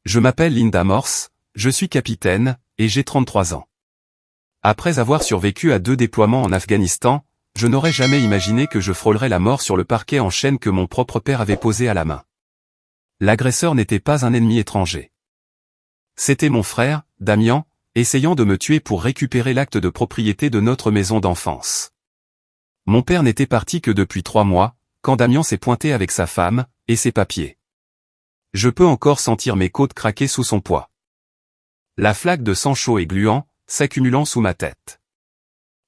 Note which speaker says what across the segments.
Speaker 1: Je m'appelle Linda Morse, je suis capitaine, et j'ai 33 ans. Après avoir survécu à 2 déploiements en Afghanistan, je n'aurais jamais imaginé que je frôlerais la mort sur le parquet en chaîne que mon propre père avait posé à la main. L'agresseur n'était pas un ennemi étranger. C'était mon frère, Damian, essayant de me tuer pour récupérer l'acte de propriété de notre maison d'enfance. Mon père n'était parti que depuis 3 mois, quand Damian s'est pointé avec sa femme, et ses papiers. Je peux encore sentir mes côtes craquer sous son poids. La flaque de sang chaud et gluant, s'accumulant sous ma tête.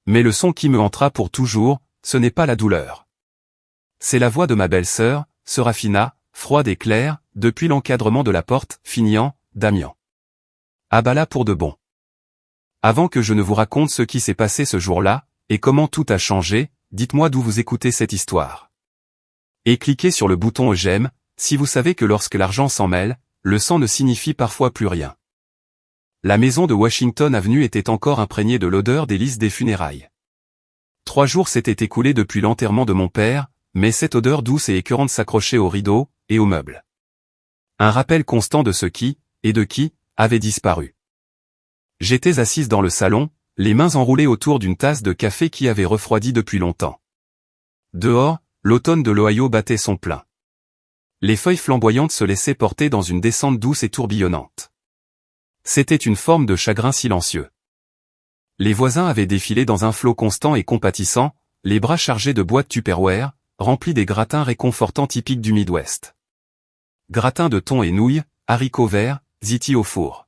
Speaker 1: Mais le son qui me hantera pour toujours, ce n'est pas la douleur. C'est la voix de ma belle-sœur, Serafina, froide et claire, depuis l'encadrement de la porte, finiant, Damian. Ah bah là pour de bon. Avant que je ne vous raconte ce qui s'est passé ce jour-là, et comment tout a changé, dites-moi d'où vous écoutez cette histoire. Et cliquez sur le bouton j'aime, si vous savez que lorsque l'argent s'en mêle, le sang ne signifie parfois plus rien. La maison de Washington Avenue était encore imprégnée de l'odeur des lys des funérailles. 3 jours s'étaient écoulés depuis l'enterrement de mon père, mais cette odeur douce et écœurante s'accrochait aux rideaux, et aux meubles. Un rappel constant de ce qui, et de qui, avait disparu. J'étais assise dans le salon, les mains enroulées autour d'une tasse de café qui avait refroidi depuis longtemps. Dehors, l'automne de l'Ohio battait son plein. Les feuilles flamboyantes se laissaient porter dans une descente douce et tourbillonnante. C'était une forme de chagrin silencieux. Les voisins avaient défilé dans un flot constant et compatissant, les bras chargés de boîtes Tupperware, remplies des gratins réconfortants typiques du Midwest. Gratins de thon et nouilles, haricots verts, ziti au four.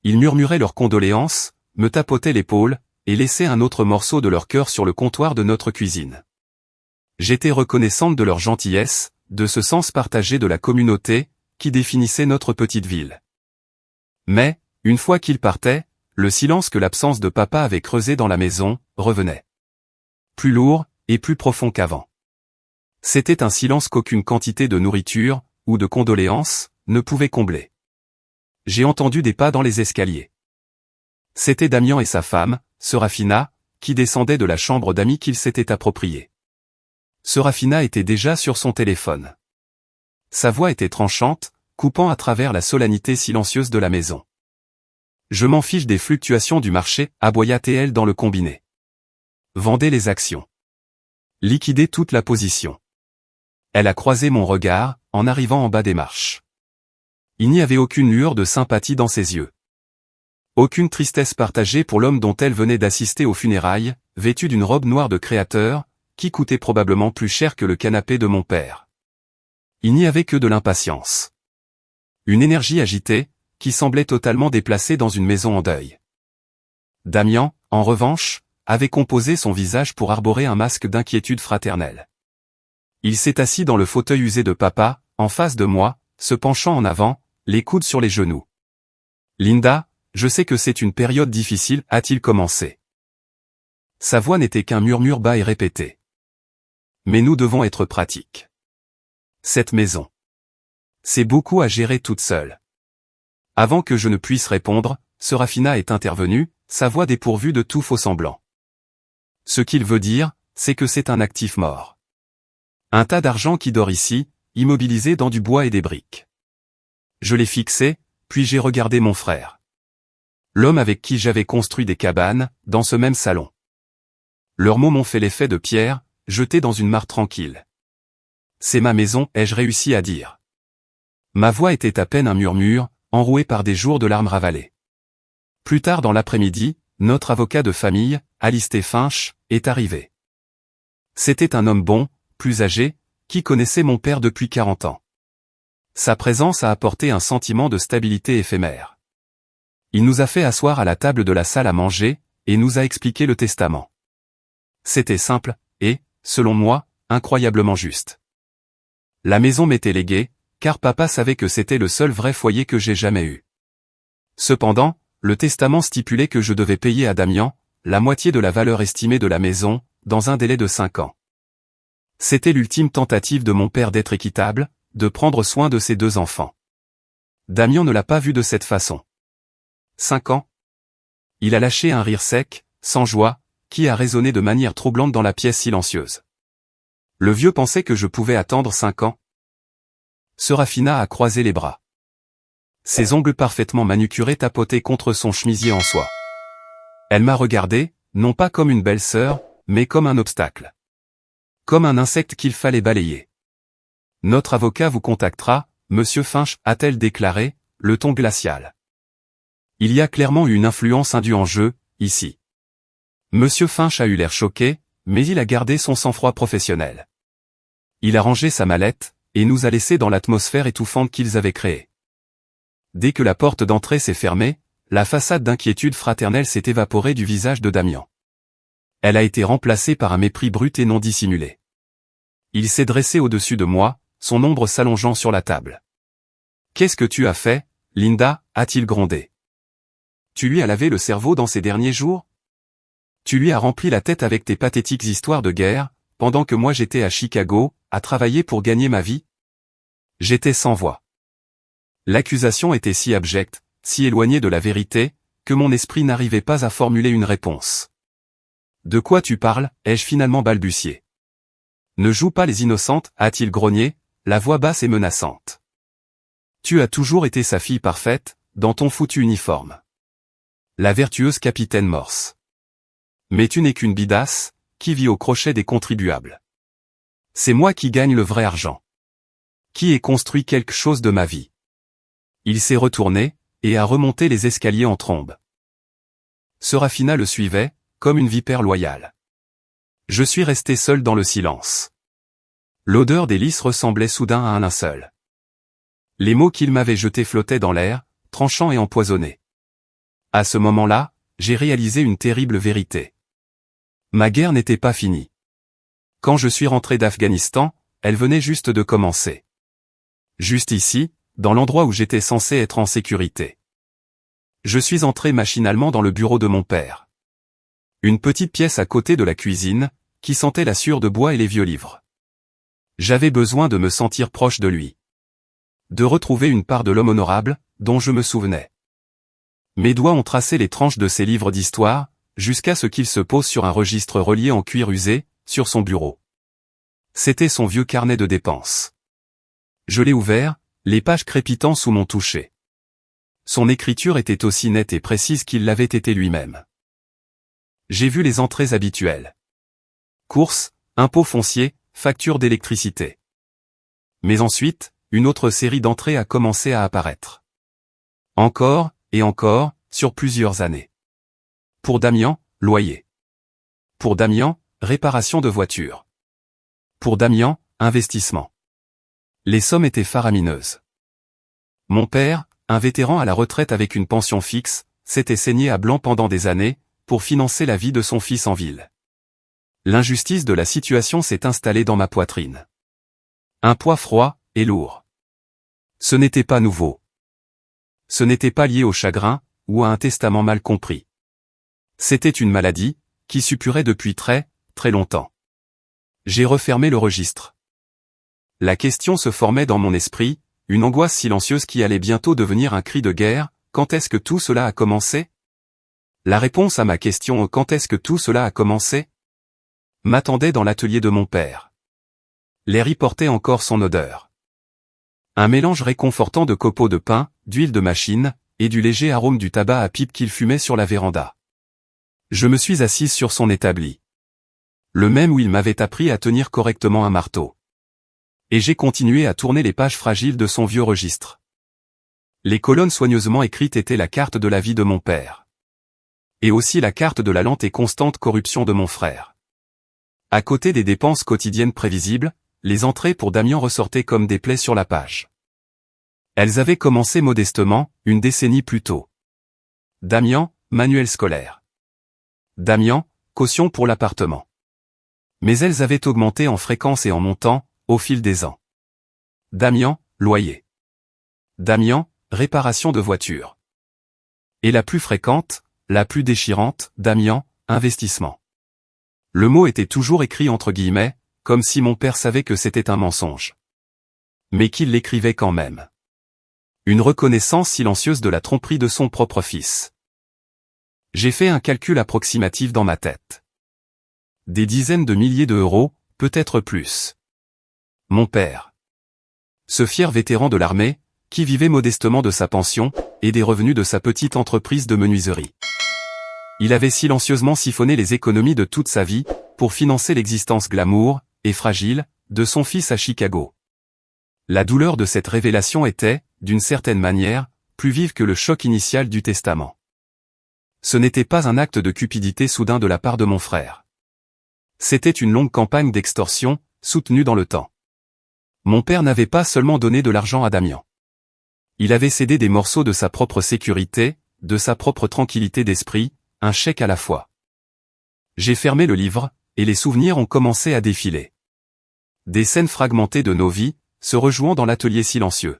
Speaker 1: Ils murmuraient leurs condoléances, me tapotaient l'épaule, et laissaient un autre morceau de leur cœur sur le comptoir de notre cuisine. J'étais reconnaissante de leur gentillesse, de ce sens partagé de la communauté, qui définissait notre petite ville. Mais, une fois qu'ils partaient, le silence que l'absence de papa avait creusé dans la maison, revenait. Plus lourd, et plus profond qu'avant. C'était un silence qu'aucune quantité de nourriture, ou de condoléances, ne pouvait combler. J'ai entendu des pas dans les escaliers. C'était Damian et sa femme, Serafina, qui descendaient de la chambre d'amis qu'ils s'étaient appropriée. Serafina était déjà sur son téléphone. Sa voix était tranchante, coupant à travers la solennité silencieuse de la maison. Je m'en fiche des fluctuations du marché, aboya-t-elle dans le combiné. Vendez les actions. Liquidez toute la position. Elle a croisé mon regard, en arrivant en bas des marches. Il n'y avait aucune lueur de sympathie dans ses yeux. Aucune tristesse partagée pour l'homme dont elle venait d'assister aux funérailles, vêtu d'une robe noire de créateur, qui coûtait probablement plus cher que le canapé de mon père. Il n'y avait que de l'impatience. Une énergie agitée, qui semblait totalement déplacée dans une maison en deuil. Damian, en revanche, avait composé son visage pour arborer un masque d'inquiétude fraternelle. Il s'est assis dans le fauteuil usé de papa, en face de moi, se penchant en avant, les coudes sur les genoux. « Linda, je sais que c'est une période difficile, a-t-il commencé. » Sa voix n'était qu'un murmure bas et répété. « Mais nous devons être pratiques. Cette maison. C'est beaucoup à gérer toute seule. » Avant que je ne puisse répondre, Serafina est intervenue, sa voix dépourvue de tout faux-semblant. Ce qu'il veut dire, c'est que c'est un actif mort. Un tas d'argent qui dort ici, immobilisé dans du bois et des briques. Je l'ai fixé, puis j'ai regardé mon frère. L'homme avec qui j'avais construit des cabanes, dans ce même salon. Leurs mots m'ont fait l'effet de pierre, jetée dans une mare tranquille. C'est ma maison, ai-je réussi à dire. Ma voix était à peine un murmure, enroué par des jours de larmes ravalées. Plus tard dans l'après-midi, notre avocat de famille, Alistair Finch, est arrivé. C'était un homme bon, plus âgé, qui connaissait mon père depuis 40 ans. Sa présence a apporté un sentiment de stabilité éphémère. Il nous a fait asseoir à la table de la salle à manger, et nous a expliqué le testament. C'était simple, et, selon moi, incroyablement juste. La maison m'était léguée, car papa savait que c'était le seul vrai foyer que j'ai jamais eu. Cependant, le testament stipulait que je devais payer à Damian, la moitié de la valeur estimée de la maison, dans un délai de 5 ans. C'était l'ultime tentative de mon père d'être équitable, de prendre soin de ses 2 enfants. Damian ne l'a pas vu de cette façon. 5 ans. Il a lâché un rire sec, sans joie, qui a résonné de manière troublante dans la pièce silencieuse. Le vieux pensait que je pouvais attendre 5 ans. Serafina a croisé les bras. Ses ongles parfaitement manucurés tapotaient contre son chemisier en soie. Elle m'a regardé, non pas comme une belle sœur, mais comme un obstacle. Comme un insecte qu'il fallait balayer. Notre avocat vous contactera, monsieur Finch, a-t-elle déclaré, le ton glacial. Il y a clairement eu une influence indue en jeu, ici. Monsieur Finch a eu l'air choqué, mais il a gardé son sang-froid professionnel. Il a rangé sa mallette, et nous a laissés dans l'atmosphère étouffante qu'ils avaient créée. Dès que la porte d'entrée s'est fermée, la façade d'inquiétude fraternelle s'est évaporée du visage de Damian. Elle a été remplacée par un mépris brut et non dissimulé. Il s'est dressé au-dessus de moi, son ombre s'allongeant sur la table. « Qu'est-ce que tu as fait, Linda ?» a-t-il grondé. « Tu lui as lavé le cerveau dans ces derniers jours ? Tu lui as rempli la tête avec tes pathétiques histoires de guerre, pendant que moi j'étais à Chicago, à travailler pour gagner ma vie ? J'étais sans voix. L'accusation était si abjecte, si éloignée de la vérité, que mon esprit n'arrivait pas à formuler une réponse. « De quoi tu parles ?» ai-je finalement balbutié. « Ne joue pas les innocentes » a-t-il grogné, la voix basse et menaçante. « Tu as toujours été sa fille parfaite, dans ton foutu uniforme. La vertueuse capitaine Morse. Mais tu n'es qu'une bidasse, qui vit au crochet des contribuables. C'est moi qui gagne le vrai argent. Qui ai construit quelque chose de ma vie. » Il s'est retourné, et a remonté les escaliers en trombe. Serafina le suivait, comme une vipère loyale. Je suis resté seul dans le silence. L'odeur des lys ressemblait soudain à un linceul. Les mots qu'il m'avait jetés flottaient dans l'air, tranchants et empoisonnés. À ce moment-là, j'ai réalisé une terrible vérité. Ma guerre n'était pas finie. Quand je suis rentré d'Afghanistan, elle venait juste de commencer. Juste ici, dans l'endroit où j'étais censé être en sécurité. Je suis entré machinalement dans le bureau de mon père. Une petite pièce à côté de la cuisine, qui sentait la sueur de bois et les vieux livres. J'avais besoin de me sentir proche de lui. De retrouver une part de l'homme honorable, dont je me souvenais. Mes doigts ont tracé les tranches de ces livres d'histoire, jusqu'à ce qu'il se pose sur un registre relié en cuir usé, sur son bureau. C'était son vieux carnet de dépenses. Je l'ai ouvert, les pages crépitant sous mon toucher. Son écriture était aussi nette et précise qu'il l'avait été lui-même. J'ai vu les entrées habituelles. Courses, impôts fonciers, factures d'électricité. Mais ensuite, une autre série d'entrées a commencé à apparaître. Encore, et encore, sur plusieurs années. Pour Damian, loyer. Pour Damian, réparation de voiture. Pour Damian, investissement. Les sommes étaient faramineuses. Mon père, un vétéran à la retraite avec une pension fixe, s'était saigné à blanc pendant des années, pour financer la vie de son fils en ville. L'injustice de la situation s'est installée dans ma poitrine. Un poids froid, et lourd. Ce n'était pas nouveau. Ce n'était pas lié au chagrin, ou à un testament mal compris. C'était une maladie, qui suppurait depuis très, très longtemps. J'ai refermé le registre. La question se formait dans mon esprit, une angoisse silencieuse qui allait bientôt devenir un cri de guerre, quand est-ce que tout cela a commencé ? La réponse à ma question « Quand est-ce que tout cela a commencé ?» m'attendait dans l'atelier de mon père. L'air y portait encore son odeur. Un mélange réconfortant de copeaux de pin, d'huile de machine, et du léger arôme du tabac à pipe qu'il fumait sur la véranda. Je me suis assise sur son établi. Le même où il m'avait appris à tenir correctement un marteau. Et j'ai continué à tourner les pages fragiles de son vieux registre. Les colonnes soigneusement écrites étaient la carte de la vie de mon père. Et aussi la carte de la lente et constante corruption de mon frère. À côté des dépenses quotidiennes prévisibles, les entrées pour Damian ressortaient comme des plaies sur la page. Elles avaient commencé modestement, une décennie plus tôt. Damian, manuel scolaire. Damian, caution pour l'appartement. Mais elles avaient augmenté en fréquence et en montant, au fil des ans. Damian, loyer. Damian, réparation de voiture. Et la plus fréquente, la plus déchirante, Damian, investissement. Le mot était toujours écrit entre guillemets, comme si mon père savait que c'était un mensonge. Mais qu'il l'écrivait quand même. Une reconnaissance silencieuse de la tromperie de son propre fils. J'ai fait un calcul approximatif dans ma tête. Des dizaines de milliers d'euros, peut-être plus. Mon père. Ce fier vétéran de l'armée, qui vivait modestement de sa pension, et des revenus de sa petite entreprise de menuiserie. Il avait silencieusement siphonné les économies de toute sa vie, pour financer l'existence glamour, et fragile, de son fils à Chicago. La douleur de cette révélation était, d'une certaine manière, plus vive que le choc initial du testament. Ce n'était pas un acte de cupidité soudain de la part de mon frère. C'était une longue campagne d'extorsion, soutenue dans le temps. Mon père n'avait pas seulement donné de l'argent à Damian. Il avait cédé des morceaux de sa propre sécurité, de sa propre tranquillité d'esprit, un chèque à la fois. J'ai fermé le livre, et les souvenirs ont commencé à défiler. Des scènes fragmentées de nos vies, se rejouant dans l'atelier silencieux.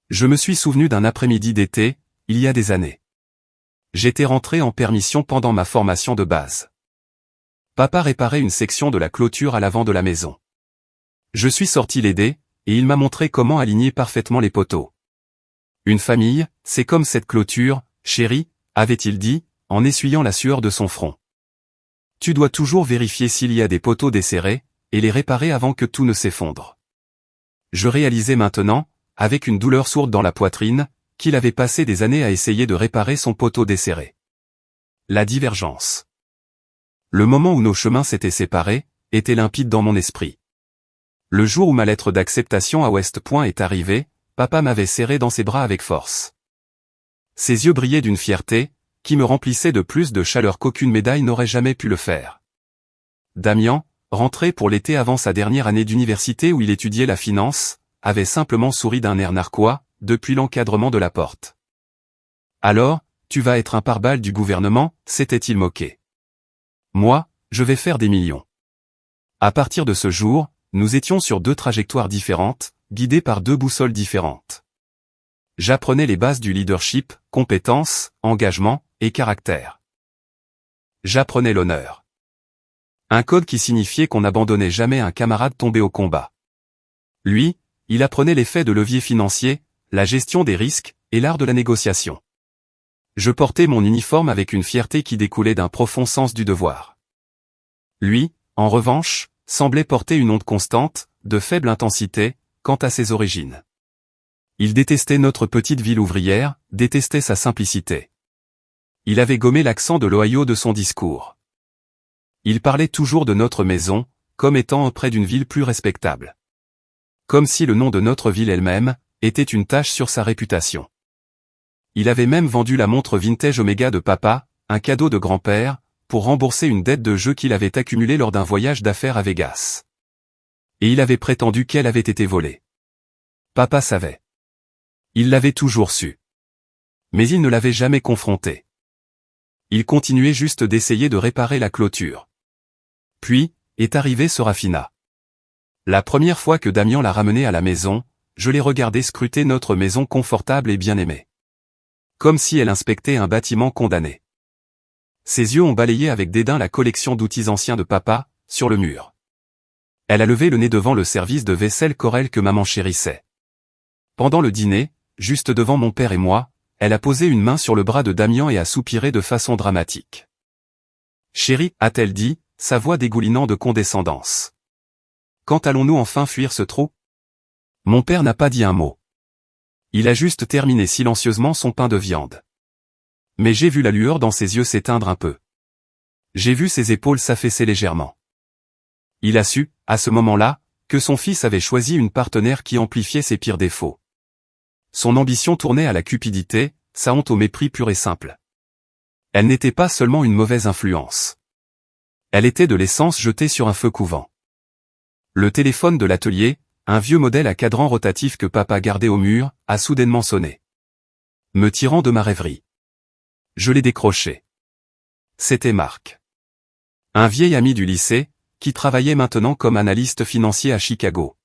Speaker 1: Je me suis souvenu d'un après-midi d'été, il y a des années. J'étais rentré en permission pendant ma formation de base. Papa réparait une section de la clôture à l'avant de la maison. Je suis sorti l'aider, et il m'a montré comment aligner parfaitement les poteaux. Une famille, c'est comme cette clôture, chérie, avait-il dit, en essuyant la sueur de son front. Tu dois toujours vérifier s'il y a des poteaux desserrés, et les réparer avant que tout ne s'effondre. Je réalisais maintenant, avec une douleur sourde dans la poitrine, qu'il avait passé des années à essayer de réparer son poteau desserré. La divergence. Le moment où nos chemins s'étaient séparés, était limpide dans mon esprit. Le jour où ma lettre d'acceptation à West Point est arrivée, papa m'avait serré dans ses bras avec force. Ses yeux brillaient d'une fierté, qui me remplissait de plus de chaleur qu'aucune médaille n'aurait jamais pu le faire. Damian, rentré pour l'été avant sa dernière année d'université où il étudiait la finance, avait simplement souri d'un air narquois, depuis l'encadrement de la porte. Alors, tu vas être un pare-balles du gouvernement, s'était-il moqué. Moi, je vais faire des millions. À partir de ce jour, nous étions sur deux trajectoires différentes, guidées par deux boussoles différentes. J'apprenais les bases du leadership, compétences, engagement, et caractère. J'apprenais l'honneur. Un code qui signifiait qu'on n'abandonnait jamais un camarade tombé au combat. Lui, il apprenait l'effet de levier financier, la gestion des risques, et l'art de la négociation. Je portais mon uniforme avec une fierté qui découlait d'un profond sens du devoir. Lui, en revanche, semblait porter une honte constante, de faible intensité, quant à ses origines. Il détestait notre petite ville ouvrière, détestait sa simplicité. Il avait gommé l'accent de l'Ohio de son discours. Il parlait toujours de notre maison, comme étant près d'une ville plus respectable. Comme si le nom de notre ville elle-même, était une tache sur sa réputation. Il avait même vendu la montre vintage Omega de papa, un cadeau de grand-père, pour rembourser une dette de jeu qu'il avait accumulée lors d'un voyage d'affaires à Vegas. Et il avait prétendu qu'elle avait été volée. Papa savait. Il l'avait toujours su. Mais il ne l'avait jamais confronté. Il continuait juste d'essayer de réparer la clôture. Puis, est arrivé Serafina. La première fois que Damian l'a ramenée à la maison, je l'ai regardé scruter notre maison confortable et bien aimée. Comme si elle inspectait un bâtiment condamné. Ses yeux ont balayé avec dédain la collection d'outils anciens de papa, sur le mur. Elle a levé le nez devant le service de vaisselle Corel que maman chérissait. Pendant le dîner, juste devant mon père et moi, elle a posé une main sur le bras de Damian et a soupiré de façon dramatique. « Chérie » a-t-elle dit, sa voix dégoulinant de condescendance. « Quand allons-nous enfin fuir ce trou ?» Mon père n'a pas dit un mot. Il a juste terminé silencieusement son pain de viande. Mais j'ai vu la lueur dans ses yeux s'éteindre un peu. J'ai vu ses épaules s'affaisser légèrement. Il a su, à ce moment-là, que son fils avait choisi une partenaire qui amplifiait ses pires défauts. Son ambition tournait à la cupidité, sa honte au mépris pur et simple. Elle n'était pas seulement une mauvaise influence. Elle était de l'essence jetée sur un feu couvant. Le téléphone de l'atelier, un vieux modèle à cadran rotatif que papa gardait au mur, a soudainement sonné. Me tirant de ma rêverie. Je l'ai décroché. C'était Marc. Un vieil ami du lycée, qui travaillait maintenant comme analyste financier à Chicago.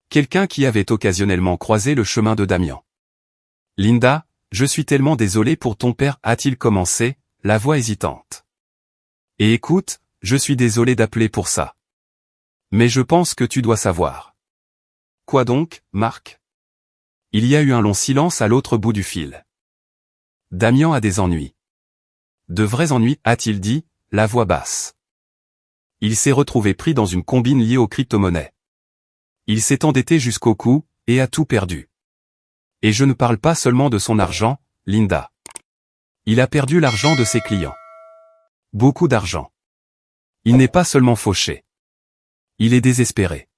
Speaker 1: Quelqu'un qui avait occasionnellement croisé le chemin de Damian. « Linda, je suis tellement désolé pour ton père » a-t-il commencé, la voix hésitante. « Et écoute, je suis désolé d'appeler pour ça. Mais je pense que tu dois savoir. » « Quoi donc, Marc ?» Il y a eu un long silence à l'autre bout du fil. « Damian a des ennuis. »« De vrais ennuis » a-t-il dit, la voix basse. Il s'est retrouvé pris dans une combine liée aux crypto-monnaies. Il s'est endetté jusqu'au cou, et a tout perdu. Et je ne parle pas seulement de son argent, Linda. Il a perdu l'argent de ses clients. Beaucoup d'argent. Il n'est pas seulement fauché. Il est désespéré.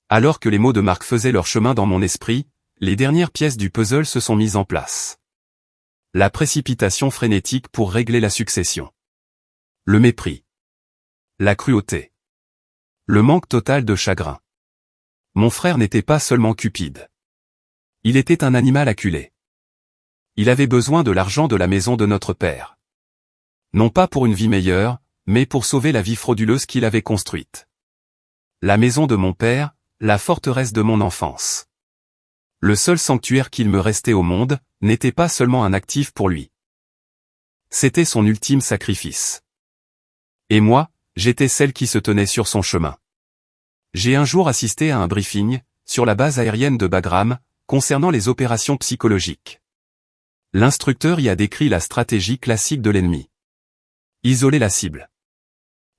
Speaker 1: Alors que les mots de Marc faisaient leur chemin dans mon esprit, les dernières pièces du puzzle se sont mises en place. La précipitation frénétique pour régler la succession. Le mépris. La cruauté. Le manque total de chagrin. Mon frère n'était pas seulement cupide. Il était un animal acculé. Il avait besoin de l'argent de la maison de notre père. Non pas pour une vie meilleure, mais pour sauver la vie frauduleuse qu'il avait construite. La maison de mon père, la forteresse de mon enfance. Le seul sanctuaire qu'il me restait au monde, n'était pas seulement un actif pour lui. C'était son ultime sacrifice. Et moi, j'étais celle qui se tenait sur son chemin. J'ai un jour assisté à un briefing, sur la base aérienne de Bagram, concernant les opérations psychologiques. L'instructeur y a décrit la stratégie classique de l'ennemi. Isoler la cible.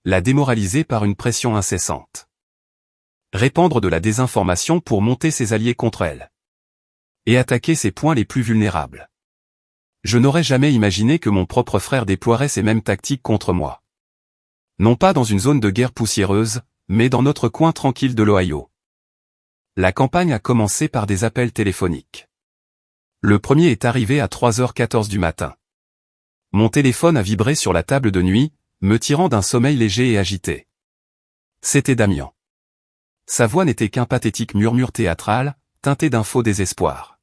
Speaker 1: La démoraliser par une pression incessante. Répandre de la désinformation pour monter ses alliés contre elle. Et attaquer ses points les plus vulnérables. Je n'aurais jamais imaginé que mon propre frère déploierait ces mêmes tactiques contre moi. Non pas dans une zone de guerre poussiéreuse, mais dans notre coin tranquille de l'Ohio. La campagne a commencé par des appels téléphoniques. Le premier est arrivé à 3h14 du matin. Mon téléphone a vibré sur la table de nuit, me tirant d'un sommeil léger et agité. C'était Damian. Sa voix n'était qu'un pathétique murmure théâtral, teinté d'un faux désespoir.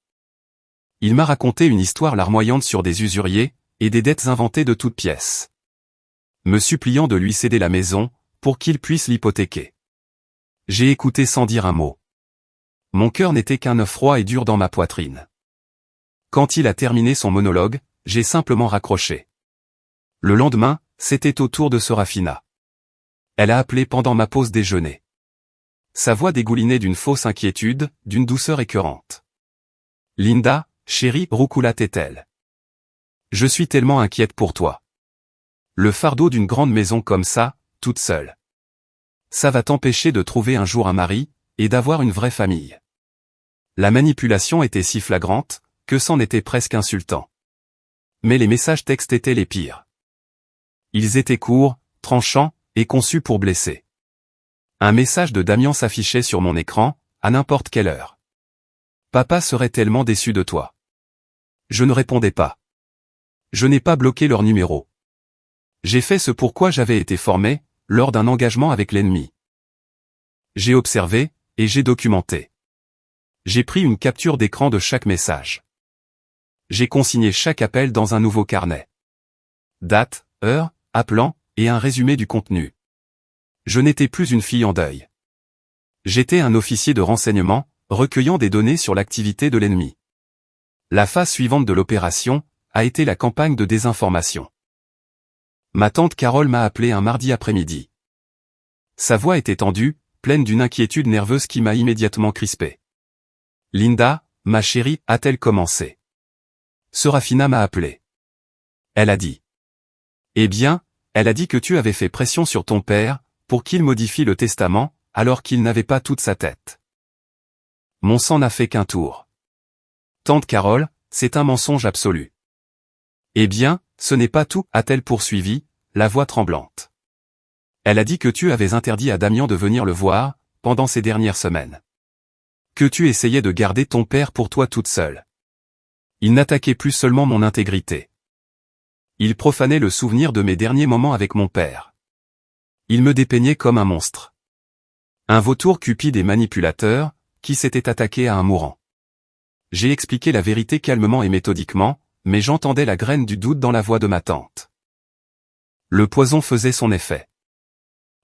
Speaker 1: Il m'a raconté une histoire larmoyante sur des usuriers, et des dettes inventées de toutes pièces. Me suppliant de lui céder la maison, pour qu'il puisse l'hypothéquer. J'ai écouté sans dire un mot. Mon cœur n'était qu'un œuf froid et dur dans ma poitrine. Quand il a terminé son monologue, j'ai simplement raccroché. Le lendemain, c'était au tour de Serafina. Elle a appelé pendant ma pause déjeuner. Sa voix dégoulinait d'une fausse inquiétude, d'une douceur écœurante. « Linda, chérie, roucoulate-t-elle. Je suis tellement inquiète pour toi. Le fardeau d'une grande maison comme ça, toute seule. Ça va t'empêcher de trouver un jour un mari, et d'avoir une vraie famille. » La manipulation était si flagrante, que c'en était presque insultant. Mais les messages textes étaient les pires. Ils étaient courts, tranchants, et conçus pour blesser. Un message de Damian s'affichait sur mon écran, à n'importe quelle heure. Papa serait tellement déçu de toi. Je ne répondais pas. Je n'ai pas bloqué leur numéro. J'ai fait ce pourquoi j'avais été formé, lors d'un engagement avec l'ennemi. J'ai observé, et j'ai documenté. J'ai pris une capture d'écran de chaque message. J'ai consigné chaque appel dans un nouveau carnet. Date, heure, appelant, et un résumé du contenu. Je n'étais plus une fille en deuil. J'étais un officier de renseignement, recueillant des données sur l'activité de l'ennemi. La phase suivante de l'opération a été la campagne de désinformation. Ma tante Carole m'a appelé un mardi après-midi. Sa voix était tendue, pleine d'une inquiétude nerveuse qui m'a immédiatement crispé. « Linda, ma chérie, a-t-elle commencé ?» Serafina m'a appelé. Elle a dit. « Eh bien, elle a dit que tu avais fait pression sur ton père, pour qu'il modifie le testament, alors qu'il n'avait pas toute sa tête. » Mon sang n'a fait qu'un tour. Tante Carole, c'est un mensonge absolu. « Eh bien, ce n'est pas tout, a-t-elle poursuivi, la voix tremblante. Elle a dit que tu avais interdit à Damian de venir le voir, pendant ces dernières semaines. Que tu essayais de garder ton père pour toi toute seule. Il n'attaquait plus seulement mon intégrité. Il profanait le souvenir de mes derniers moments avec mon père. Il me dépeignait comme un monstre. Un vautour cupide et manipulateur, qui s'était attaqué à un mourant. J'ai expliqué la vérité calmement et méthodiquement, mais j'entendais la graine du doute dans la voix de ma tante. Le poison faisait son effet.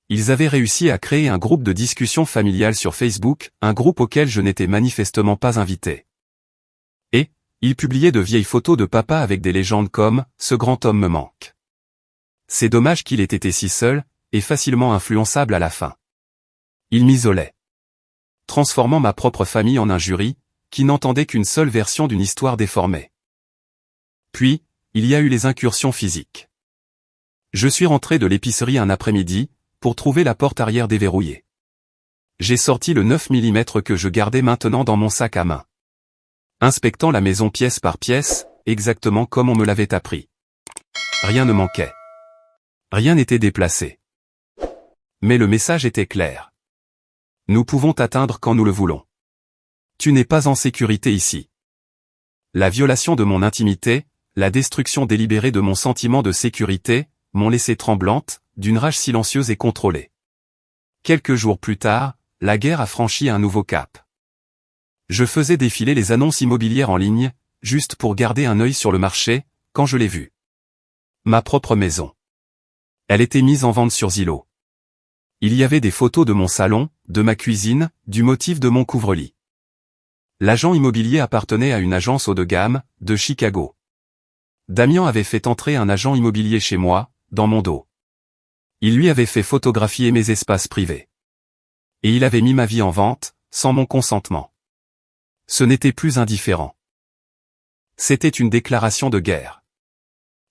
Speaker 1: Ils avaient réussi à créer un groupe de discussion familiale sur Facebook, un groupe auquel je n'étais manifestement pas invité. Et, ils publiaient de vieilles photos de papa avec des légendes comme « Ce grand homme me manque ». C'est dommage qu'il ait été si seul, et facilement influençable à la fin. Il m'isolait. Transformant ma propre famille en un jury, qui n'entendait qu'une seule version d'une histoire déformée. Puis, il y a eu les incursions physiques. Je suis rentré de l'épicerie un après-midi, pour trouver la porte arrière déverrouillée. J'ai sorti le 9 mm que je gardais maintenant dans mon sac à main. inspectant la maison pièce par pièce, exactement comme on me l'avait appris. Rien ne manquait. Rien n'était déplacé. Mais le message était clair. Nous pouvons t'atteindre quand nous le voulons. Tu n'es pas en sécurité ici. La violation de mon intimité, la destruction délibérée de mon sentiment de sécurité, m'ont laissé tremblante, d'une rage silencieuse et contrôlée. Quelques jours plus tard, la guerre a franchi un nouveau cap. Je faisais défiler les annonces immobilières en ligne, juste pour garder un œil sur le marché, quand je l'ai vue. Ma propre maison. Elle était mise en vente sur Zillow. Il y avait des photos de mon salon, de ma cuisine, du motif de mon couvre-lit. L'agent immobilier appartenait à une agence haut de gamme, de Chicago. Damien avait fait entrer un agent immobilier chez moi, dans mon dos. Il lui avait fait photographier mes espaces privés. Et il avait mis ma vie en vente, sans mon consentement. Ce n'était plus indifférent. C'était une déclaration de guerre.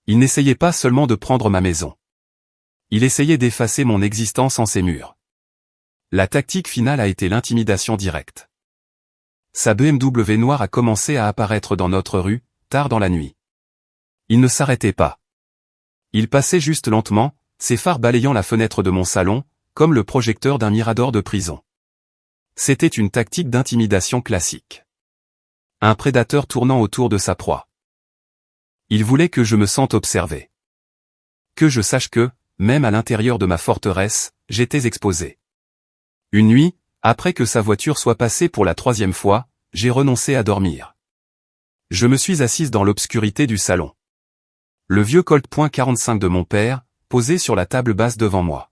Speaker 1: Il n'essayait pas seulement de prendre ma maison. Il essayait d'effacer mon existence en ses murs. La tactique finale a été l'intimidation directe. Sa BMW noire a commencé à apparaître dans notre rue, tard dans la nuit. Il ne s'arrêtait pas. Il passait juste lentement, ses phares balayant la fenêtre de mon salon, comme le projecteur d'un mirador de prison. C'était une tactique d'intimidation classique. Un prédateur tournant autour de sa proie. Il voulait que je me sente observé. Que je sache que, même à l'intérieur de ma forteresse, j'étais exposé. Une nuit, après que sa voiture soit passée pour la 3e fois, j'ai renoncé à dormir. Je me suis assise dans l'obscurité du salon. Le vieux Colt .45 de mon père, posé sur la table basse devant moi.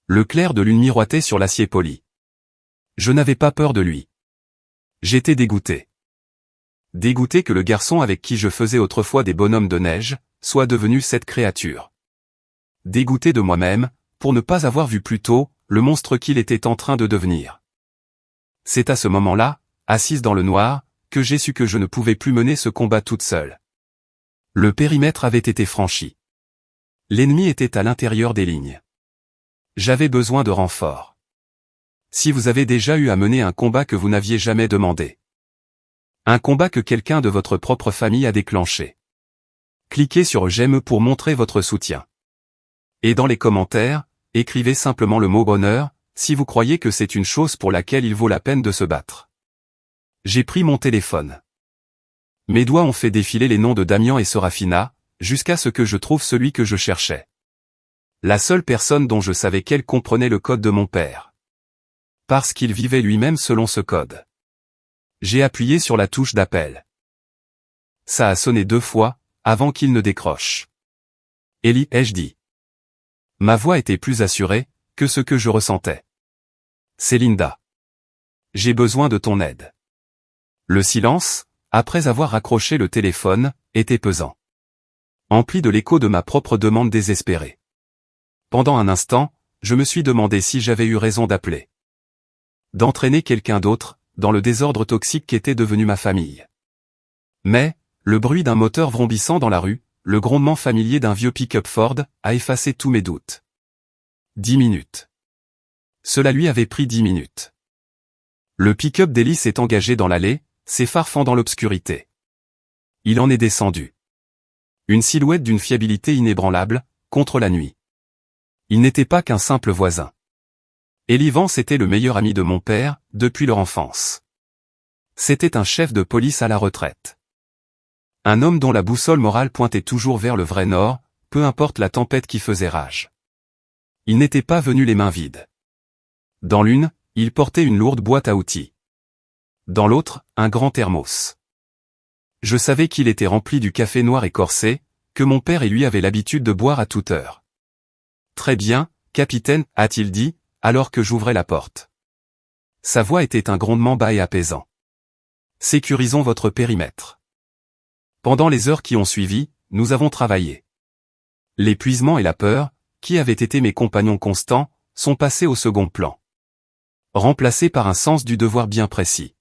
Speaker 1: Le clair de lune miroitait sur l'acier poli. Je n'avais pas peur de lui. J'étais dégoûté. Dégoûté que le garçon avec qui je faisais autrefois des bonhommes de neige, soit devenu cette créature. Dégoûté de moi-même, pour ne pas avoir vu plus tôt, le monstre qu'il était en train de devenir. C'est à ce moment-là, assise dans le noir, que j'ai su que je ne pouvais plus mener ce combat toute seule. Le périmètre avait été franchi. L'ennemi était à l'intérieur des lignes. J'avais besoin de renfort. Si vous avez déjà eu à mener un combat que vous n'aviez jamais demandé. Un combat que quelqu'un de votre propre famille a déclenché. Cliquez sur j'aime pour montrer votre soutien. Et dans les commentaires, écrivez simplement le mot bonheur, si vous croyez que c'est une chose pour laquelle il vaut la peine de se battre. J'ai pris mon téléphone. Mes doigts ont fait défiler les noms de Damien et Serafina, jusqu'à ce que je trouve celui que je cherchais. La seule personne dont je savais qu'elle comprenait le code de mon père. Parce qu'il vivait lui-même selon ce code. J'ai appuyé sur la touche d'appel. Ça a sonné 2 fois, avant qu'il ne décroche. Ellie, ai-je dit. Ma voix était plus assurée, que ce que je ressentais. C'est Linda. J'ai besoin de ton aide. Le silence, après avoir raccroché le téléphone, était pesant. Empli de l'écho de ma propre demande désespérée. Pendant un instant, je me suis demandé si j'avais eu raison d'appeler. D'entraîner quelqu'un d'autre, dans le désordre toxique qu'était devenu ma famille. Mais, le bruit d'un moteur vrombissant dans la rue, le grondement familier d'un vieux pick-up Ford, a effacé tous mes doutes. 10 minutes. Cela lui avait pris 10 minutes. Le pick-up d'Ellie s'est engagé dans l'allée, ses phares fendant l'obscurité. Il en est descendu. Une silhouette d'une fiabilité inébranlable, contre la nuit. Il n'était pas qu'un simple voisin. Ellie Vance était le meilleur ami de mon père, depuis leur enfance. C'était un chef de police à la retraite. Un homme dont la boussole morale pointait toujours vers le vrai nord, peu importe la tempête qui faisait rage. Il n'était pas venu les mains vides. Dans l'une, il portait une lourde boîte à outils. Dans l'autre, un grand thermos. Je savais qu'il était rempli du café noir et corsé, que mon père et lui avaient l'habitude de boire à toute heure. Très bien, capitaine, a-t-il dit, alors que j'ouvrais la porte. Sa voix était un grondement bas et apaisant. Sécurisons votre périmètre. Pendant les heures qui ont suivi, nous avons travaillé. L'épuisement et la peur, qui avaient été mes compagnons constants, sont passés au second plan. Remplacés par un sens du devoir bien précis.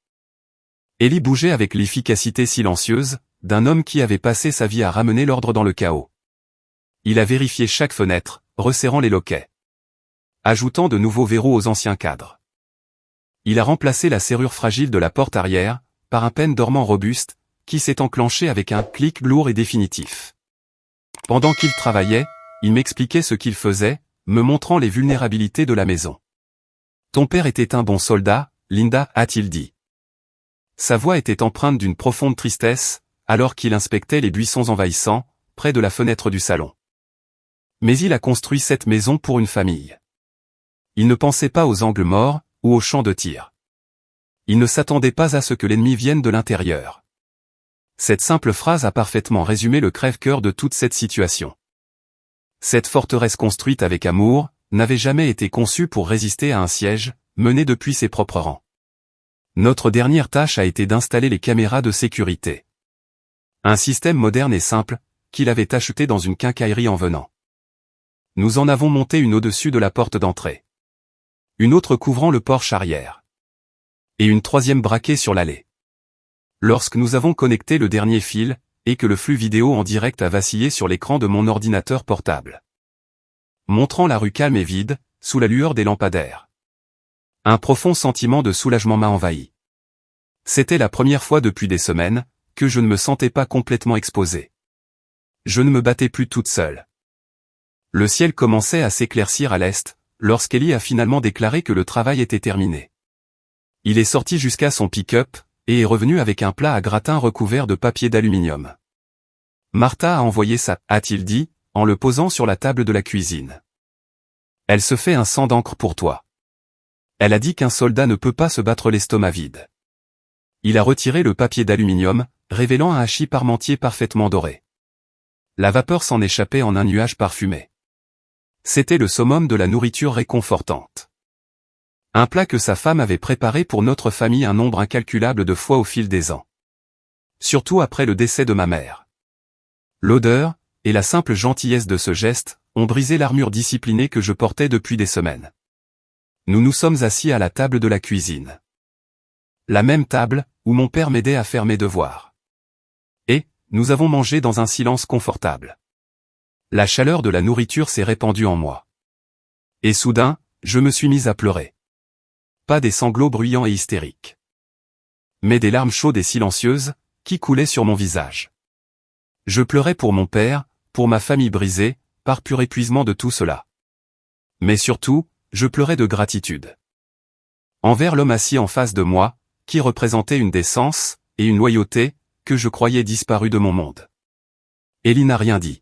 Speaker 1: Ellie bougeait avec l'efficacité silencieuse, d'un homme qui avait passé sa vie à ramener l'ordre dans le chaos. Il a vérifié chaque fenêtre, resserrant les loquets. Ajoutant de nouveaux verrous aux anciens cadres. Il a remplacé la serrure fragile de la porte arrière, par un peine dormant robuste, qui s'est enclenché avec un clic lourd et définitif. Pendant qu'il travaillait, il m'expliquait ce qu'il faisait, me montrant les vulnérabilités de la maison. Ton père était un bon soldat, Linda, a-t-il dit. Sa voix était empreinte d'une profonde tristesse, alors qu'il inspectait les buissons envahissants, près de la fenêtre du salon. Mais il a construit cette maison pour une famille. Il ne pensait pas aux angles morts, ou aux champs de tir. Il ne s'attendait pas à ce que l'ennemi vienne de l'intérieur. Cette simple phrase a parfaitement résumé le crève-cœur de toute cette situation. Cette forteresse construite avec amour, n'avait jamais été conçue pour résister à un siège, mené depuis ses propres rangs. Notre dernière tâche a été d'installer les caméras de sécurité. Un système moderne et simple, qu'il avait acheté dans une quincaillerie en venant. Nous en avons monté une au-dessus de la porte d'entrée. Une autre couvrant le porche arrière. Et une troisième braquée sur l'allée. Lorsque nous avons connecté le dernier fil, et que le flux vidéo en direct a vacillé sur l'écran de mon ordinateur portable. Montrant la rue calme et vide, sous la lueur des lampadaires. Un profond sentiment de soulagement m'a envahi. C'était la première fois depuis des semaines, que je ne me sentais pas complètement exposé. Je ne me battais plus toute seule. Le ciel commençait à s'éclaircir à l'est, lorsqu'Ellie a finalement déclaré que le travail était terminé. Il est sorti jusqu'à son pick-up, et est revenu avec un plat à gratin recouvert de papier d'aluminium. Martha a envoyé ça, a-t-il dit, en le posant sur la table de la cuisine. Elle se fait un sang d'encre pour toi. Elle a dit qu'un soldat ne peut pas se battre l'estomac vide. Il a retiré le papier d'aluminium, révélant un hachis parmentier parfaitement doré. La vapeur s'en échappait en un nuage parfumé. C'était le summum de la nourriture réconfortante. Un plat que sa femme avait préparé pour notre famille un nombre incalculable de fois au fil des ans. Surtout après le décès de ma mère. L'odeur, et la simple gentillesse de ce geste, ont brisé l'armure disciplinée que je portais depuis des semaines. Nous nous sommes assis à la table de la cuisine. La même table, où mon père m'aidait à faire mes devoirs. Et, nous avons mangé dans un silence confortable. La chaleur de la nourriture s'est répandue en moi. Et soudain, je me suis mise à pleurer. Pas des sanglots bruyants et hystériques. Mais des larmes chaudes et silencieuses, qui coulaient sur mon visage. Je pleurais pour mon père, pour ma famille brisée, par pur épuisement de tout cela. Mais surtout, je pleurais de gratitude. Envers l'homme assis en face de moi, qui représentait une décence, et une loyauté, que je croyais disparues de mon monde. Ellie n'a rien dit.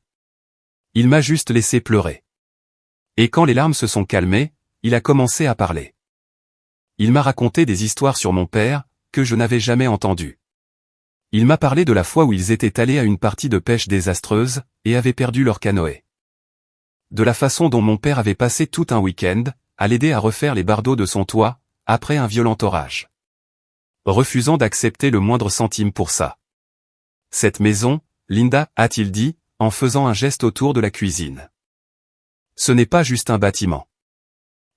Speaker 1: Il m'a juste laissé pleurer. Et quand les larmes se sont calmées, il a commencé à parler. Il m'a raconté des histoires sur mon père, que je n'avais jamais entendues. Il m'a parlé de la fois où ils étaient allés à une partie de pêche désastreuse, et avaient perdu leur canoë. De la façon dont mon père avait passé tout un week-end, à l'aider à refaire les bardeaux de son toit, après un violent orage. Refusant d'accepter le moindre centime pour ça. Cette maison, Linda, a-t-il dit, en faisant un geste autour de la cuisine. Ce n'est pas juste un bâtiment.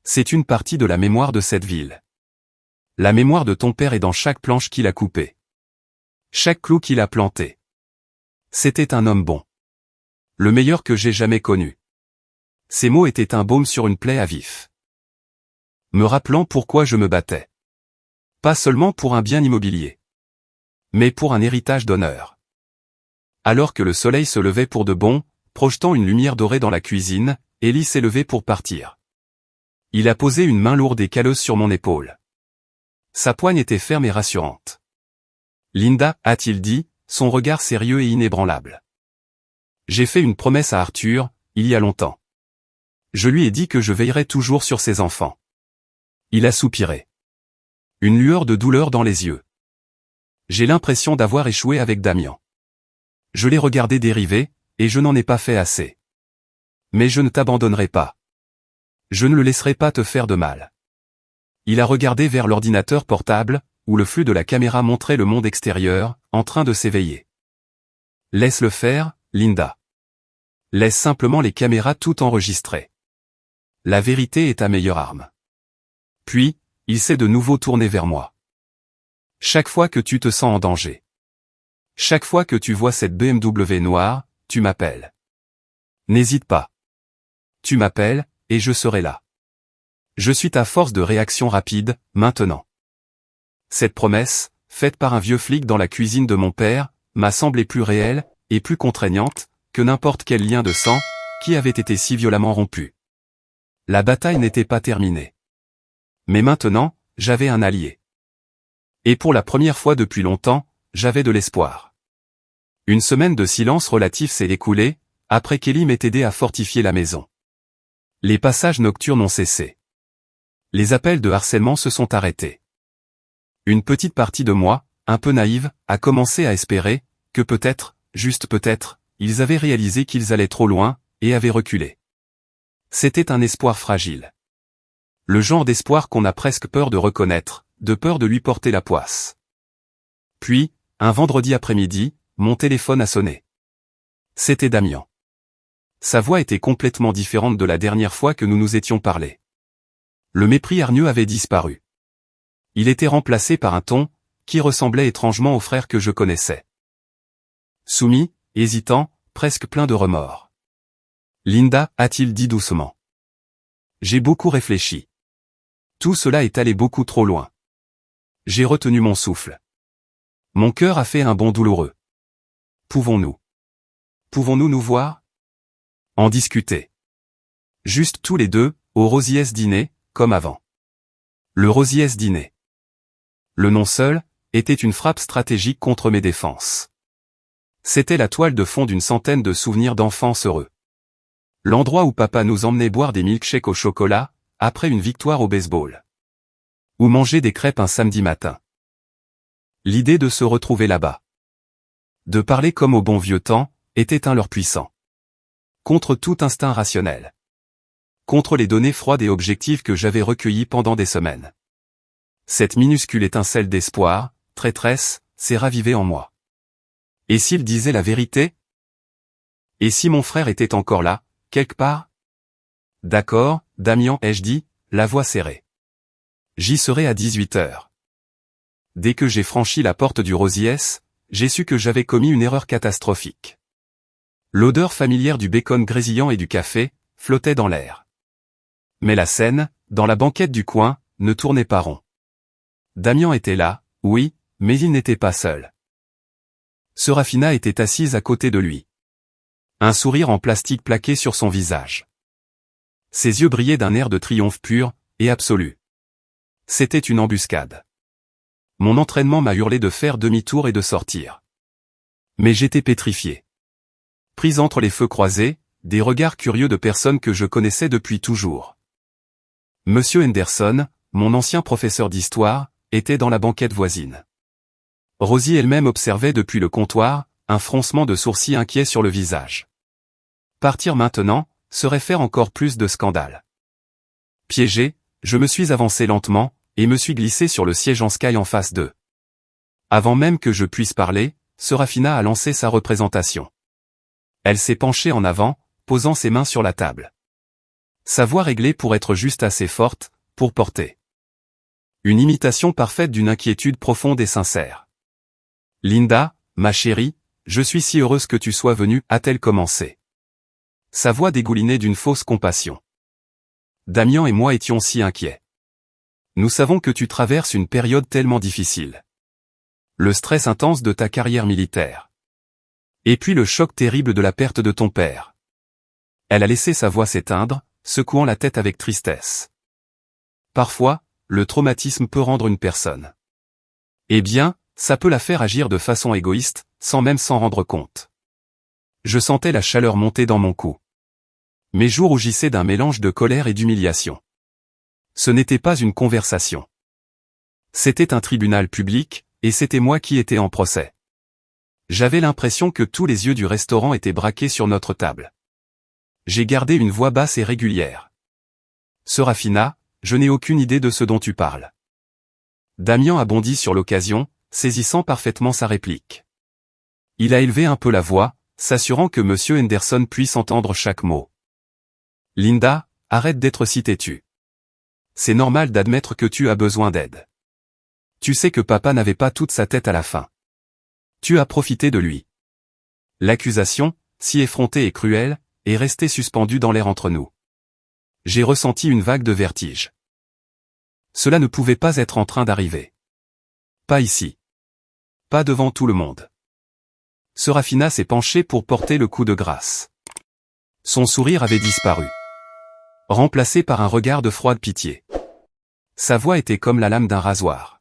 Speaker 1: C'est une partie de la mémoire de cette ville. La mémoire de ton père est dans chaque planche qu'il a coupée. Chaque clou qu'il a planté. C'était un homme bon. Le meilleur que j'ai jamais connu. Ces mots étaient un baume sur une plaie à vif. Me rappelant pourquoi je me battais. Pas seulement pour un bien immobilier. Mais pour un héritage d'honneur. Alors que le soleil se levait pour de bon, projetant une lumière dorée dans la cuisine, Ellie s'est levée pour partir. Il a posé une main lourde et calleuse sur mon épaule. Sa poigne était ferme et rassurante. Linda, a-t-il dit, son regard sérieux et inébranlable. J'ai fait une promesse à Arthur, il y a longtemps. Je lui ai dit que je veillerais toujours sur ses enfants. Il a soupiré. Une lueur de douleur dans les yeux. J'ai l'impression d'avoir échoué avec Damien. Je l'ai regardé dériver, et je n'en ai pas fait assez. Mais je ne t'abandonnerai pas. Je ne le laisserai pas te faire de mal. Il a regardé vers l'ordinateur portable, où le flux de la caméra montrait le monde extérieur, en train de s'éveiller. Laisse-le faire, Linda. Laisse simplement les caméras tout enregistrer. La vérité est ta meilleure arme. Puis, il s'est de nouveau tourné vers moi. Chaque fois que tu te sens en danger. Chaque fois que tu vois cette BMW noire, tu m'appelles. N'hésite pas. Tu m'appelles, et je serai là. Je suis ta force de réaction rapide, maintenant. Cette promesse, faite par un vieux flic dans la cuisine de mon père, m'a semblé plus réelle, et plus contraignante, que n'importe quel lien de sang, qui avait été si violemment rompu. La bataille n'était pas terminée. Mais maintenant, j'avais un allié. Et pour la première fois depuis longtemps, j'avais de l'espoir. Une semaine de silence relatif s'est écoulée, après qu'Ellie m'ait aidé à fortifier la maison. Les passages nocturnes ont cessé. Les appels de harcèlement se sont arrêtés. Une petite partie de moi, un peu naïve, a commencé à espérer, que peut-être, juste peut-être, ils avaient réalisé qu'ils allaient trop loin, et avaient reculé. C'était un espoir fragile. Le genre d'espoir qu'on a presque peur de reconnaître, de peur de lui porter la poisse. Puis, un vendredi après-midi, mon téléphone a sonné. C'était Damien. Sa voix était complètement différente de la dernière fois que nous nous étions parlé. Le mépris hargneux avait disparu. Il était remplacé par un ton, qui ressemblait étrangement au frère que je connaissais. Soumis, hésitant, presque plein de remords. Linda, a-t-il dit doucement. J'ai beaucoup réfléchi. Tout cela est allé beaucoup trop loin. J'ai retenu mon souffle. Mon cœur a fait un bond douloureux. Pouvons-nous nous voir? En discuter. Juste tous les deux, au Rosies dîner, comme avant. Le Rosies dîner. Le nom seul, était une frappe stratégique contre mes défenses. C'était la toile de fond d'une centaine de souvenirs d'enfance heureux. L'endroit où papa nous emmenait boire des milkshakes au chocolat, après une victoire au baseball. Ou manger des crêpes un samedi matin. L'idée de se retrouver là-bas. De parler comme au bon vieux temps, était un leurre puissant. Contre tout instinct rationnel. Contre les données froides et objectives que j'avais recueillies pendant des semaines. Cette minuscule étincelle d'espoir, traîtresse, s'est ravivée en moi. Et s'il disait la vérité? Et si mon frère était encore là, quelque part? D'accord, Damien, ai-je dit, la voix serrée. J'y serai à 18h. Dès que j'ai franchi la porte du Rosies, j'ai su que j'avais commis une erreur catastrophique. L'odeur familière du bacon grésillant et du café, flottait dans l'air. Mais la scène, dans la banquette du coin, ne tournait pas rond. Damien était là, oui, mais il n'était pas seul. Serafina était assise à côté de lui. Un sourire en plastique plaqué sur son visage. Ses yeux brillaient d'un air de triomphe pur, et absolu. C'était une embuscade. Mon entraînement m'a hurlé de faire demi-tour et de sortir. Mais j'étais pétrifié. Pris entre les feux croisés, des regards curieux de personnes que je connaissais depuis toujours. Monsieur Henderson, mon ancien professeur d'histoire, était dans la banquette voisine. Rosie elle-même observait depuis le comptoir, un froncement de sourcils inquiet sur le visage. Partir maintenant, serait faire encore plus de scandale. Piégé, je me suis avancé lentement, et me suis glissé sur le siège en sky en face d'eux. Avant même que je puisse parler, Serafina a lancé sa représentation. Elle s'est penchée en avant, posant ses mains sur la table. Sa voix réglée pour être juste assez forte, pour porter. Une imitation parfaite d'une inquiétude profonde et sincère. Linda, ma chérie, je suis si heureuse que tu sois venue, a-t-elle commencé. Sa voix dégoulinait d'une fausse compassion. Damien et moi étions si inquiets. Nous savons que tu traverses une période tellement difficile. Le stress intense de ta carrière militaire. Et puis le choc terrible de la perte de ton père. Elle a laissé sa voix s'éteindre, secouant la tête avec tristesse. Parfois, le traumatisme peut rendre une personne. Eh bien, ça peut la faire agir de façon égoïste, sans même s'en rendre compte. Je sentais la chaleur monter dans mon cou. Mes joues rougissaient d'un mélange de colère et d'humiliation. Ce n'était pas une conversation. C'était un tribunal public, et c'était moi qui étais en procès. J'avais l'impression que tous les yeux du restaurant étaient braqués sur notre table. J'ai gardé une voix basse et régulière. Serafina, je n'ai aucune idée de ce dont tu parles. Damien a bondi sur l'occasion, saisissant parfaitement sa réplique. Il a élevé un peu la voix, s'assurant que Monsieur Henderson puisse entendre chaque mot. Linda, arrête d'être si têtue. C'est normal d'admettre que tu as besoin d'aide. Tu sais que papa n'avait pas toute sa tête à la fin. Tu as profité de lui. L'accusation, si effrontée et cruelle, est restée suspendue dans l'air entre nous. J'ai ressenti une vague de vertige. Cela ne pouvait pas être en train d'arriver. Pas ici. pas devant tout le monde. Serafina s'est penchée pour porter le coup de grâce. Son sourire avait disparu, remplacé par un regard de froide pitié. Sa voix était comme la lame d'un rasoir.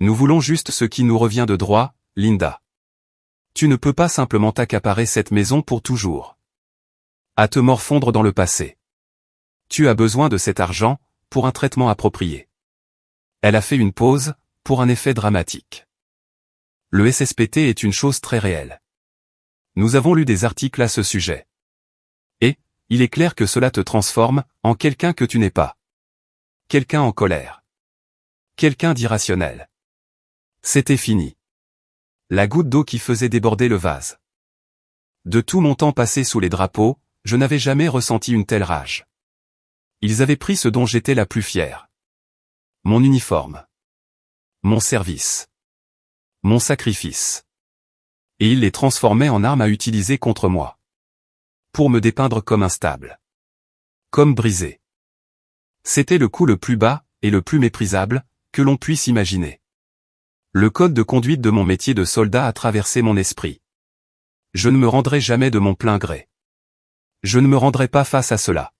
Speaker 1: Nous voulons juste ce qui nous revient de droit, Linda. Tu ne peux pas simplement t'accaparer cette maison pour toujours. À te morfondre dans le passé. Tu as besoin de cet argent, pour un traitement approprié. Elle a fait une pause, pour un effet dramatique. Le SSPT est une chose très réelle. Nous avons lu des articles à ce sujet. Et, il est clair que cela te transforme, en quelqu'un que tu n'es pas. Quelqu'un en colère. Quelqu'un d'irrationnel. C'était fini. La goutte d'eau qui faisait déborder le vase. De tout mon temps passé sous les drapeaux, je n'avais jamais ressenti une telle rage. Ils avaient pris ce dont j'étais la plus fière. Mon uniforme. Mon service. Mon sacrifice. Et ils les transformaient en armes à utiliser contre moi. Pour me dépeindre comme instable. Comme brisé. C'était le coup le plus bas, et le plus méprisable, que l'on puisse imaginer. Le code de conduite de mon métier de soldat a traversé mon esprit. Je ne me rendrai jamais de mon plein gré. Je ne me rendrai pas face à cela.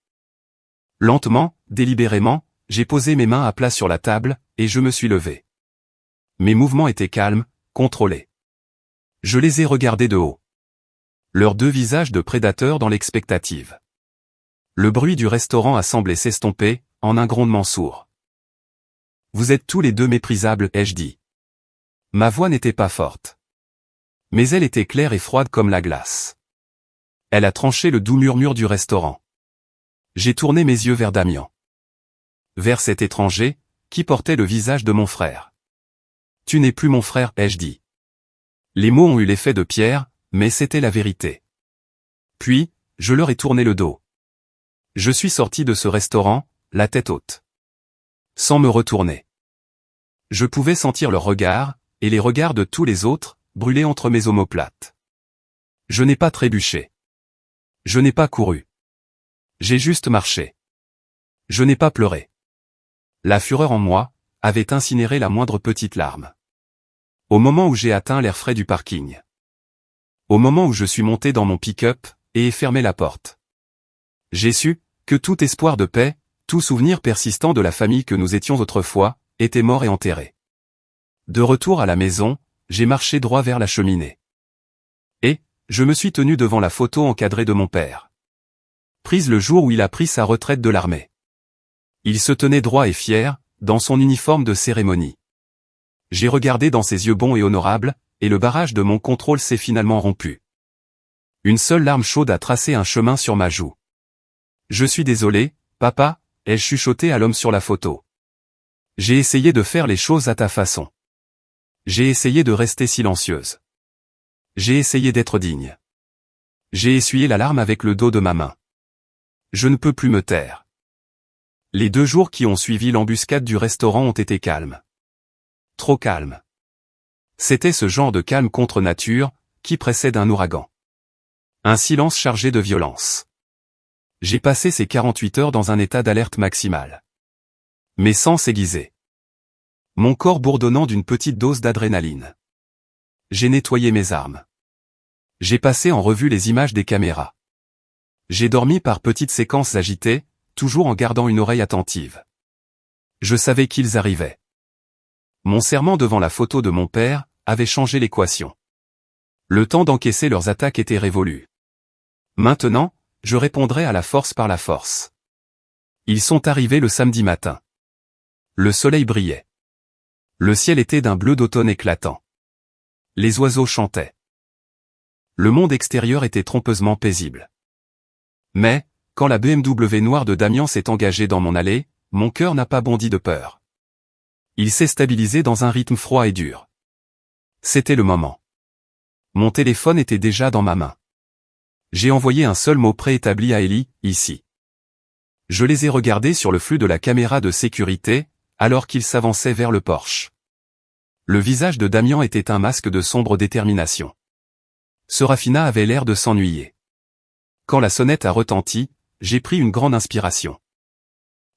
Speaker 1: Lentement, délibérément, j'ai posé mes mains à plat sur la table, et je me suis levé. Mes mouvements étaient calmes, contrôlés. Je les ai regardés de haut. Leurs deux visages de prédateurs dans l'expectative. Le bruit du restaurant a semblé s'estomper, en un grondement sourd. Vous êtes tous les deux méprisables, ai-je dit. Ma voix n'était pas forte. Mais elle était claire et froide comme la glace. Elle a tranché le doux murmure du restaurant. J'ai tourné mes yeux vers Damian. Vers cet étranger, qui portait le visage de mon frère. Tu n'es plus mon frère, ai-je dit. Les mots ont eu l'effet de pierre, mais c'était la vérité. Puis, je leur ai tourné le dos. Je suis sorti de ce restaurant, la tête haute. Sans me retourner. Je pouvais sentir leur regard, et les regards de tous les autres, brûler entre mes omoplates. Je n'ai pas trébuché. Je n'ai pas couru. J'ai juste marché. Je n'ai pas pleuré. La fureur en moi, avait incinéré la moindre petite larme. Au moment où j'ai atteint l'air frais du parking. Au moment où je suis monté dans mon pick-up, et ai fermé la porte. J'ai su, que tout espoir de paix, tout souvenir persistant de la famille que nous étions autrefois, était mort et enterré. De retour à la maison, j'ai marché droit vers la cheminée. Et, je me suis tenu devant la photo encadrée de mon père. Prise le jour où il a pris sa retraite de l'armée. Il se tenait droit et fier, dans son uniforme de cérémonie. J'ai regardé dans ses yeux bons et honorables, et le barrage de mon contrôle s'est finalement rompu. Une seule larme chaude a tracé un chemin sur ma joue. Je suis désolé, papa, ai-je chuchoté à l'homme sur la photo. J'ai essayé de faire les choses à ta façon. J'ai essayé de rester silencieuse. J'ai essayé d'être digne. J'ai essuyé la larme avec le dos de ma main. Je ne peux plus me taire. Les 2 jours qui ont suivi l'embuscade du restaurant ont été calmes. Trop calmes. C'était ce genre de calme contre nature, qui précède un ouragan. Un silence chargé de violence. J'ai passé ces 48 heures dans un état d'alerte maximale. Mes sens aiguisés. Mon corps bourdonnant d'une petite dose d'adrénaline. J'ai nettoyé mes armes. J'ai passé en revue les images des caméras. J'ai dormi par petites séquences agitées, toujours en gardant une oreille attentive. Je savais qu'ils arrivaient. Mon serment devant la photo de mon père avait changé l'équation. Le temps d'encaisser leurs attaques était révolu. Maintenant, je répondrai à la force par la force. Ils sont arrivés le samedi matin. Le soleil brillait. Le ciel était d'un bleu d'automne éclatant. Les oiseaux chantaient. Le monde extérieur était trompeusement paisible. Mais, quand la BMW noire de Damian s'est engagée dans mon allée, mon cœur n'a pas bondi de peur. Il s'est stabilisé dans un rythme froid et dur. C'était le moment. Mon téléphone était déjà dans ma main. J'ai envoyé un seul mot préétabli à Ellie, ici. Je les ai regardés sur le flux de la caméra de sécurité, alors qu'ils s'avançaient vers le Porsche. Le visage de Damian était un masque de sombre détermination. Serafina avait l'air de s'ennuyer. Quand la sonnette a retenti, j'ai pris une grande inspiration.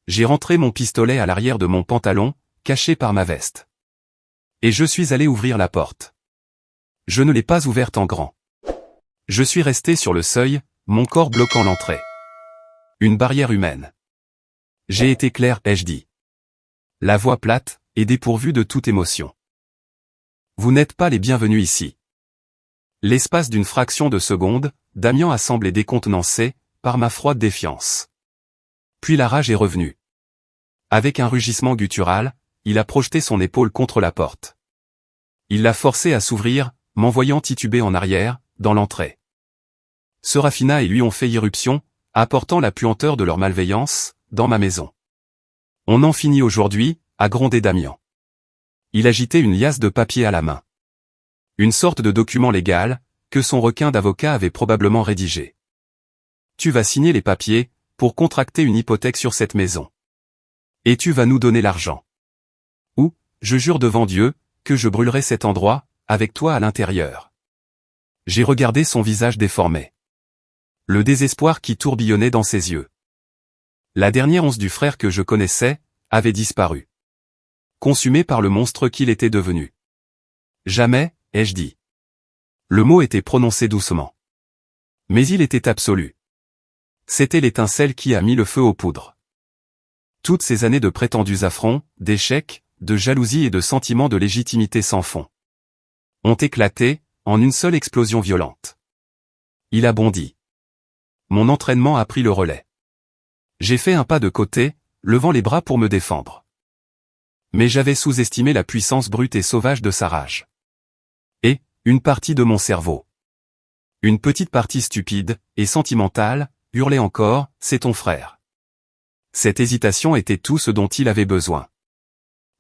Speaker 1: J'ai rentré mon pistolet à l'arrière de mon pantalon, caché par ma veste. Et je suis allé ouvrir la porte. Je ne l'ai pas ouverte en grand. Je suis resté sur le seuil, mon corps bloquant l'entrée. Une barrière humaine. J'ai été clair, ai-je dit. La voix plate, et dépourvue de toute émotion. Vous n'êtes pas les bienvenus ici. L'espace d'une fraction de seconde, Damian a semblé décontenancé, par ma froide défiance. Puis la rage est revenue. Avec un rugissement guttural, il a projeté son épaule contre la porte. Il l'a forcé à s'ouvrir, m'envoyant tituber en arrière, dans l'entrée. Serafina et lui ont fait irruption, apportant la puanteur de leur malveillance, dans ma maison. On en finit aujourd'hui, a grondé Damian. Il agitait une liasse de papier à la main. Une sorte de document légal, que son requin d'avocat avait probablement rédigé. Tu vas signer les papiers, pour contracter une hypothèque sur cette maison. Et tu vas nous donner l'argent. Ou, je jure devant Dieu, que je brûlerai cet endroit, avec toi à l'intérieur. J'ai regardé son visage déformé. Le désespoir qui tourbillonnait dans ses yeux. La dernière once du frère que je connaissais, avait disparu. Consumé par le monstre qu'il était devenu. Jamais, ai-je dit. Le mot était prononcé doucement. Mais il était absolu. C'était l'étincelle qui a mis le feu aux poudres. Toutes ces années de prétendus affronts, d'échecs, de jalousie et de sentiments de légitimité sans fond, ont éclaté, en une seule explosion violente. Il a bondi. Mon entraînement a pris le relais. J'ai fait un pas de côté, levant les bras pour me défendre. Mais j'avais sous-estimé la puissance brute et sauvage de sa rage. Et, une partie de mon cerveau. Une petite partie stupide, et sentimentale, hurlait encore, c'est ton frère. Cette hésitation était tout ce dont il avait besoin.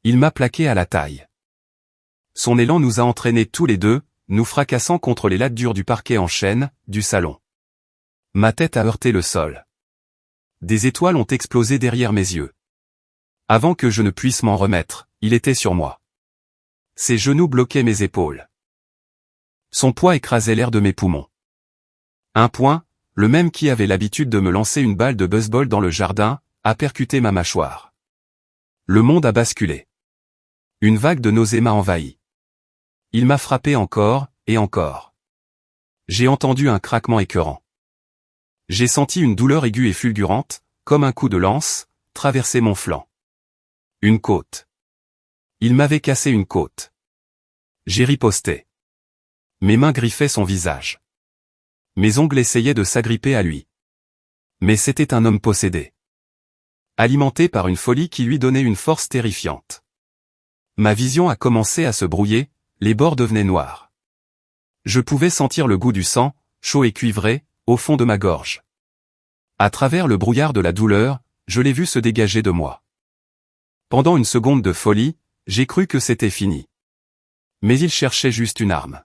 Speaker 1: Il m'a plaqué à la taille. Son élan nous a entraînés tous les deux, nous fracassant contre les lattes dures du parquet en chêne, du salon. Ma tête a heurté le sol. Des étoiles ont explosé derrière mes yeux. Avant que je ne puisse m'en remettre, il était sur moi. Ses genoux bloquaient mes épaules. Son poids écrasait l'air de mes poumons. Un poing, le même qui avait l'habitude de me lancer une balle de baseball dans le jardin, a percuté ma mâchoire. Le monde a basculé. Une vague de nausée m'a envahi. Il m'a frappé encore, et encore. J'ai entendu un craquement écœurant. J'ai senti une douleur aiguë et fulgurante, comme un coup de lance, traverser mon flanc. Une côte. Il m'avait cassé une côte. J'ai riposté. Mes mains griffaient son visage. Mes ongles essayaient de s'agripper à lui. Mais c'était un homme possédé. Alimenté par une folie qui lui donnait une force terrifiante. Ma vision a commencé à se brouiller, les bords devenaient noirs. Je pouvais sentir le goût du sang, chaud et cuivré, au fond de ma gorge. À travers le brouillard de la douleur, je l'ai vu se dégager de moi. Pendant une seconde de folie, j'ai cru que c'était fini. Mais il cherchait juste une arme.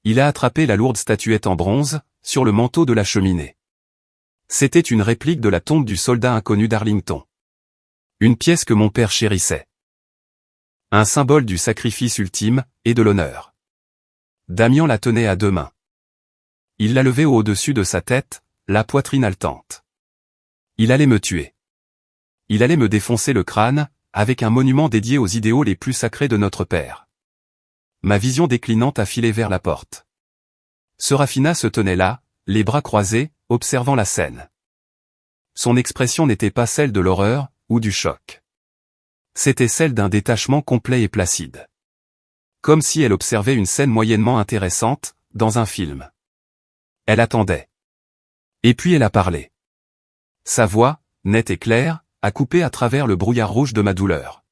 Speaker 1: Il a attrapé la lourde statuette en bronze, sur le manteau de la cheminée. C'était une réplique de la tombe du soldat inconnu d'Arlington. Une pièce que mon père chérissait. Un symbole du sacrifice ultime, et de l'honneur. Damian la tenait à deux mains. Il l'a levée au-dessus de sa tête, la poitrine haletante. Il allait me tuer. Il allait me défoncer le crâne, avec un monument dédié aux idéaux les plus sacrés de notre père. Ma vision déclinante a filé vers la porte. Serafina se tenait là, les bras croisés, observant la scène. Son expression n'était pas celle de l'horreur, ou du choc. C'était celle d'un détachement complet et placide. Comme si elle observait une scène moyennement intéressante, dans un film. Elle attendait. Et puis elle a parlé. Sa voix, nette et claire, a coupé à travers le brouillard rouge de ma douleur.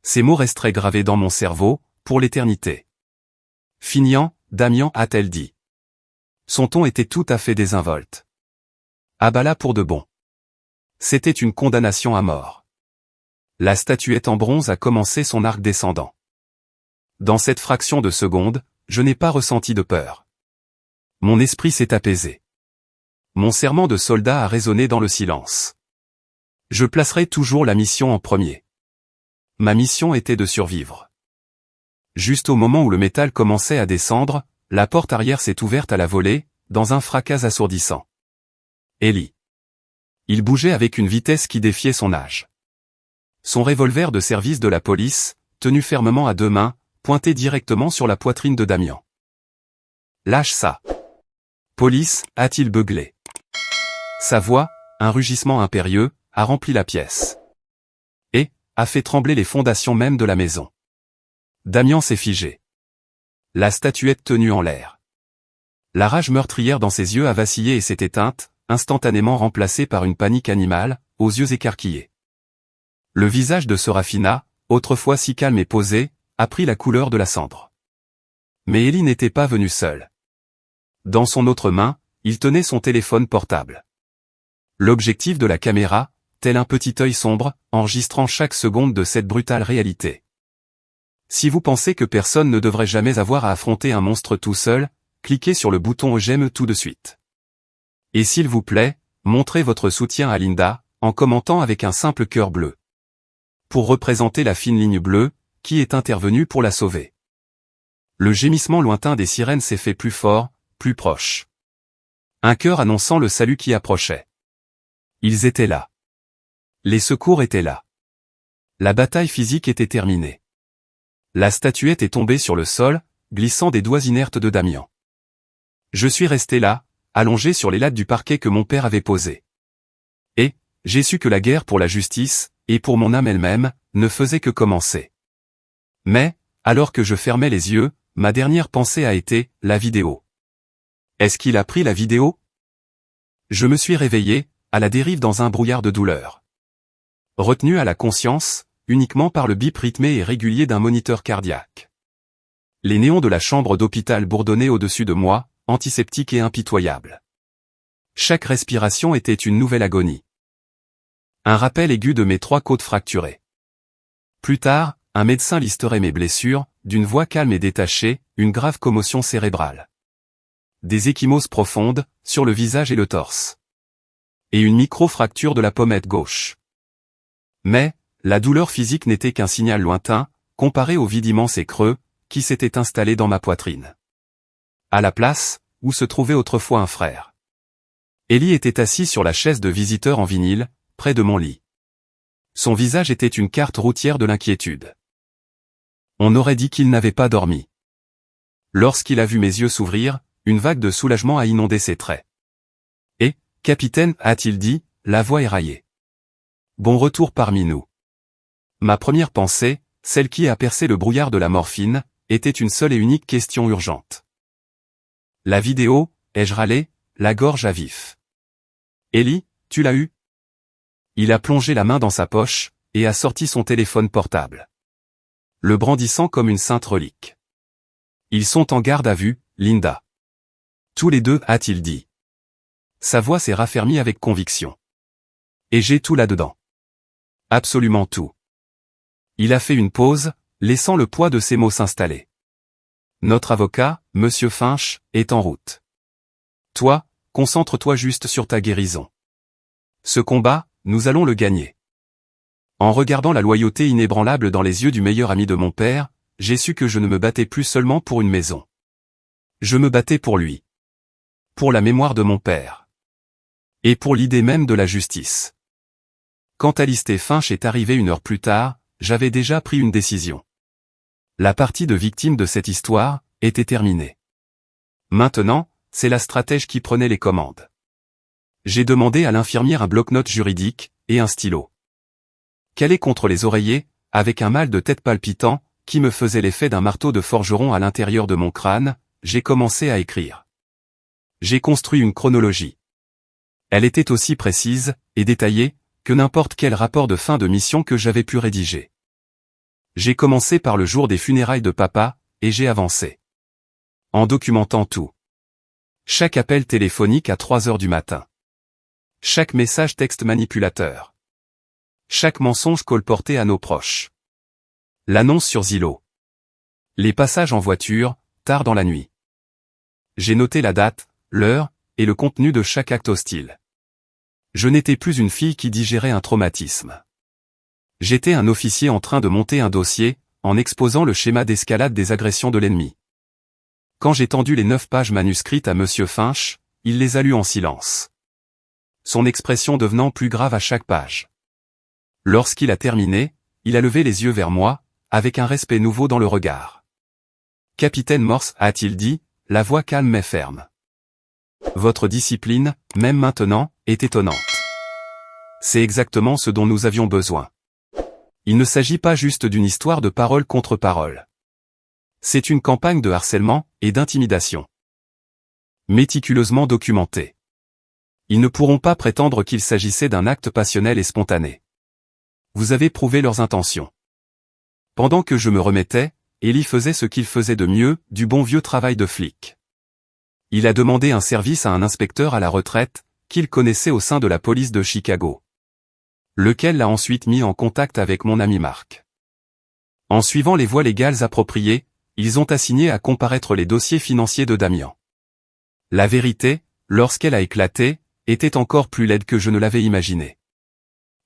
Speaker 1: Ces mots resteraient gravés dans mon cerveau, pour l'éternité. Finian, Damian, a-t-elle dit. Son ton était tout à fait désinvolte. Abat-la pour de bon. C'était une condamnation à mort. La statuette en bronze a commencé son arc descendant. Dans cette fraction de seconde, je n'ai pas ressenti de peur. Mon esprit s'est apaisé. Mon serment de soldat a résonné dans le silence. Je placerai toujours la mission en premier. Ma mission était de survivre. Juste au moment où le métal commençait à descendre, la porte arrière s'est ouverte à la volée, dans un fracas assourdissant. Ellie. Il bougeait avec une vitesse qui défiait son âge. Son revolver de service de la police, tenu fermement à deux mains, pointé directement sur la poitrine de Damian. « Lâche ça. Police, a-t-il beuglé. Sa voix, un rugissement impérieux, a rempli la pièce. Et, a fait trembler les fondations même de la maison. Damian s'est figé. La statuette tenue en l'air. La rage meurtrière dans ses yeux a vacillé et s'est éteinte, instantanément remplacée par une panique animale, aux yeux écarquillés. Le visage de Serafina, autrefois si calme et posé, a pris la couleur de la cendre. Mais Ellie n'était pas venue seule. Dans son autre main, il tenait son téléphone portable. L'objectif de la caméra, tel un petit œil sombre, enregistrant chaque seconde de cette brutale réalité. Si vous pensez que personne ne devrait jamais avoir à affronter un monstre tout seul, cliquez sur le bouton j'aime tout de suite. Et s'il vous plaît, montrez votre soutien à Linda, en commentant avec un simple cœur bleu. Pour représenter la fine ligne bleue, qui est intervenue pour la sauver. Le gémissement lointain des sirènes s'est fait plus fort, plus proche. Un cœur annonçant le salut qui approchait. Ils étaient là. Les secours étaient là. La bataille physique était terminée. La statuette est tombée sur le sol, glissant des doigts inertes de Damian. Je suis resté là, allongé sur les lattes du parquet que mon père avait posé. Et, j'ai su que la guerre pour la justice, et pour mon âme elle-même, ne faisait que commencer. Mais, alors que je fermais les yeux, ma dernière pensée a été, la vidéo. Est-ce qu'il a pris la vidéo? Je me suis réveillé, à la dérive dans un brouillard de douleur. Retenu à la conscience, uniquement par le bip rythmé et régulier d'un moniteur cardiaque. Les néons de la chambre d'hôpital bourdonnaient au-dessus de moi, antiseptiques et impitoyables. Chaque respiration était une nouvelle agonie. Un rappel aigu de mes 3 côtes fracturées. Plus tard, un médecin listerait mes blessures, d'une voix calme et détachée, une grave commotion cérébrale. Des ecchymoses profondes, sur le visage et le torse. Et une micro-fracture de la pommette gauche. Mais, la douleur physique n'était qu'un signal lointain, comparé au vide immense et creux, qui s'était installé dans ma poitrine. À la place, où se trouvait autrefois un frère. Ellie était assis sur la chaise de visiteur en vinyle, près de mon lit. Son visage était une carte routière de l'inquiétude. On aurait dit qu'il n'avait pas dormi. Lorsqu'il a vu mes yeux s'ouvrir, une vague de soulagement a inondé ses traits. Et, capitaine, a-t-il dit, la voix éraillée. Bon retour parmi nous. Ma première pensée, celle qui a percé le brouillard de la morphine, était une seule et unique question urgente. La vidéo, ai-je râlé, la gorge à vif. Ellie, tu l'as eu? Il a plongé la main dans sa poche, et a sorti son téléphone portable. Le brandissant comme une sainte relique. Ils sont en garde à vue, Linda. Tous les deux, a-t-il dit. Sa voix s'est raffermie avec conviction. Et j'ai tout là-dedans. Absolument tout. Il a fait une pause, laissant le poids de ses mots s'installer. Notre avocat, Monsieur Finch, est en route. Toi, concentre-toi juste sur ta guérison. Ce combat, nous allons le gagner. En regardant la loyauté inébranlable dans les yeux du meilleur ami de mon père, j'ai su que je ne me battais plus seulement pour une maison. Je me battais pour lui. Pour la mémoire de mon père. Et pour l'idée même de la justice. Quand Alistair Finch est arrivé 1 heure plus tard, j'avais déjà pris une décision. La partie de victime de cette histoire était terminée. Maintenant, c'est la stratège qui prenait les commandes. J'ai demandé à l'infirmière un bloc-notes juridique et un stylo. Calé contre les oreillers, avec un mal de tête palpitant, qui me faisait l'effet d'un marteau de forgeron à l'intérieur de mon crâne, j'ai commencé à écrire. J'ai construit une chronologie. Elle était aussi précise et détaillée que n'importe quel rapport de fin de mission que j'avais pu rédiger. J'ai commencé par le jour des funérailles de papa, et j'ai avancé. En documentant tout. Chaque appel téléphonique à 3 heures du matin. Chaque message texte manipulateur. Chaque mensonge colporté à nos proches. L'annonce sur Zillow. Les passages en voiture, tard dans la nuit. J'ai noté la date, l'heure, et le contenu de chaque acte hostile. Je n'étais plus une fille qui digérait un traumatisme. J'étais un officier en train de monter un dossier, en exposant le schéma d'escalade des agressions de l'ennemi. Quand j'ai tendu les 9 pages manuscrites à Monsieur Finch, il les a lues en silence. Son expression devenant plus grave à chaque page. Lorsqu'il a terminé, il a levé les yeux vers moi, avec un respect nouveau dans le regard. « Capitaine Morse, a-t-il dit, la voix calme mais ferme. Votre discipline, même maintenant, est étonnante. C'est exactement ce dont nous avions besoin. Il ne s'agit pas juste d'une histoire de parole contre parole. C'est une campagne de harcèlement et d'intimidation. Méticuleusement documentée. Ils ne pourront pas prétendre qu'il s'agissait d'un acte passionnel et spontané. Vous avez prouvé leurs intentions. » Pendant que je me remettais, Ellie faisait ce qu'il faisait de mieux, du bon vieux travail de flic. Il a demandé un service à un inspecteur à la retraite, qu'il connaissait au sein de la police de Chicago. Lequel l'a ensuite mis en contact avec mon ami Marc. En suivant les voies légales appropriées, ils ont assigné à comparaître les dossiers financiers de Damian. La vérité, lorsqu'elle a éclaté, était encore plus laide que je ne l'avais imaginé.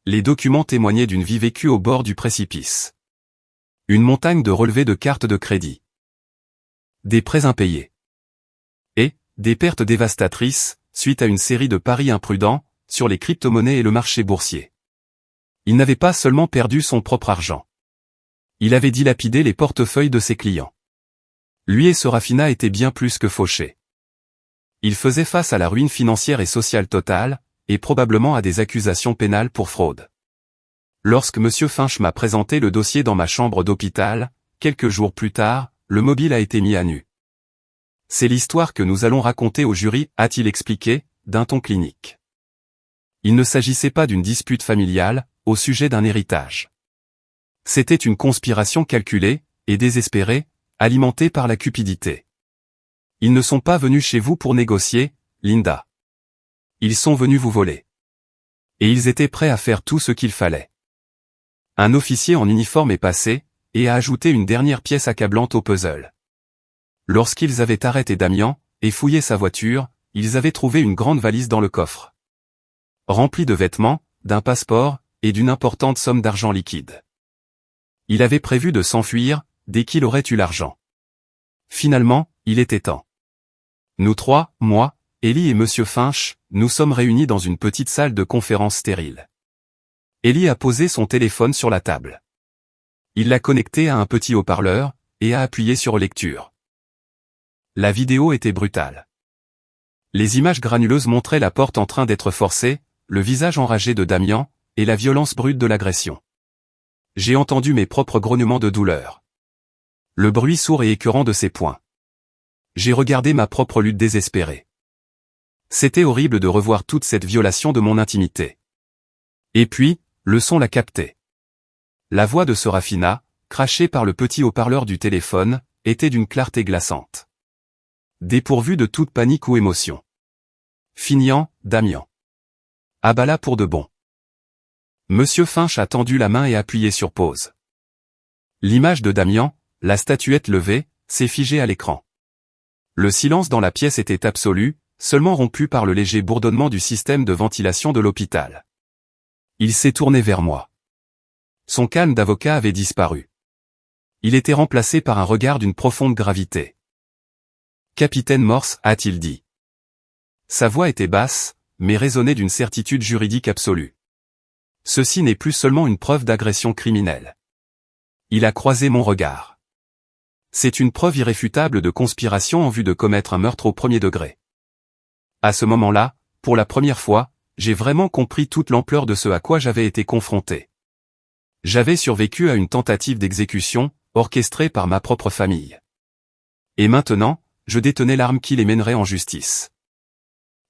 Speaker 1: Les documents témoignaient d'une vie vécue au bord du précipice. Une montagne de relevés de cartes de crédit. Des prêts impayés. Et, des pertes dévastatrices, suite à une série de paris imprudents, sur les crypto-monnaies et le marché boursier. Il n'avait pas seulement perdu son propre argent. Il avait dilapidé les portefeuilles de ses clients. Lui et Serafina étaient bien plus que fauchés. Il faisait face à la ruine financière et sociale totale, et probablement à des accusations pénales pour fraude. Lorsque M. Finch m'a présenté le dossier dans ma chambre d'hôpital, quelques jours plus tard, le mobile a été mis à nu. C'est l'histoire que nous allons raconter au jury, a-t-il expliqué, d'un ton clinique. Il ne s'agissait pas d'une dispute familiale, au sujet d'un héritage. C'était une conspiration calculée, et désespérée, alimentée par la cupidité. Ils ne sont pas venus chez vous pour négocier, Linda. Ils sont venus vous voler. Et ils étaient prêts à faire tout ce qu'il fallait. Un officier en uniforme est passé, et a ajouté une dernière pièce accablante au puzzle. Lorsqu'ils avaient arrêté Damian, et fouillé sa voiture, ils avaient trouvé une grande valise dans le coffre. Remplie de vêtements, d'un passeport, et d'une importante somme d'argent liquide. Il avait prévu de s'enfuir, dès qu'il aurait eu l'argent. Finalement, il était temps. Nous trois, moi, Ellie et Monsieur Finch, nous sommes réunis dans une petite salle de conférence stérile. Ellie a posé son téléphone sur la table. Il l'a connecté à un petit haut-parleur, et a appuyé sur lecture. La vidéo était brutale. Les images granuleuses montraient la porte en train d'être forcée, le visage enragé de Damian, et la violence brute de l'agression. J'ai entendu mes propres grognements de douleur. Le bruit sourd et écœurant de ses poings. J'ai regardé ma propre lutte désespérée. C'était horrible de revoir toute cette violation de mon intimité. Et puis, le son l'a capté. La voix de Serafina, crachée par le petit haut-parleur du téléphone, était d'une clarté glaçante. Dépourvue de toute panique ou émotion. Feignant, Damian. Ah bah là pour de bon. Monsieur Finch a tendu la main et appuyé sur pause. L'image de Damian, la statuette levée, s'est figée à l'écran. Le silence dans la pièce était absolu, seulement rompu par le léger bourdonnement du système de ventilation de l'hôpital. Il s'est tourné vers moi. Son calme d'avocat avait disparu. Il était remplacé par un regard d'une profonde gravité. « Capitaine Morse, a-t-il dit. » Sa voix était basse, mais résonnait d'une certitude juridique absolue. Ceci n'est plus seulement une preuve d'agression criminelle. Il a croisé mon regard. C'est une preuve irréfutable de conspiration en vue de commettre un meurtre au premier degré. À ce moment-là, pour la première fois, j'ai vraiment compris toute l'ampleur de ce à quoi j'avais été confronté. J'avais survécu à une tentative d'exécution, orchestrée par ma propre famille. Et maintenant, je détenais l'arme qui les mènerait en justice.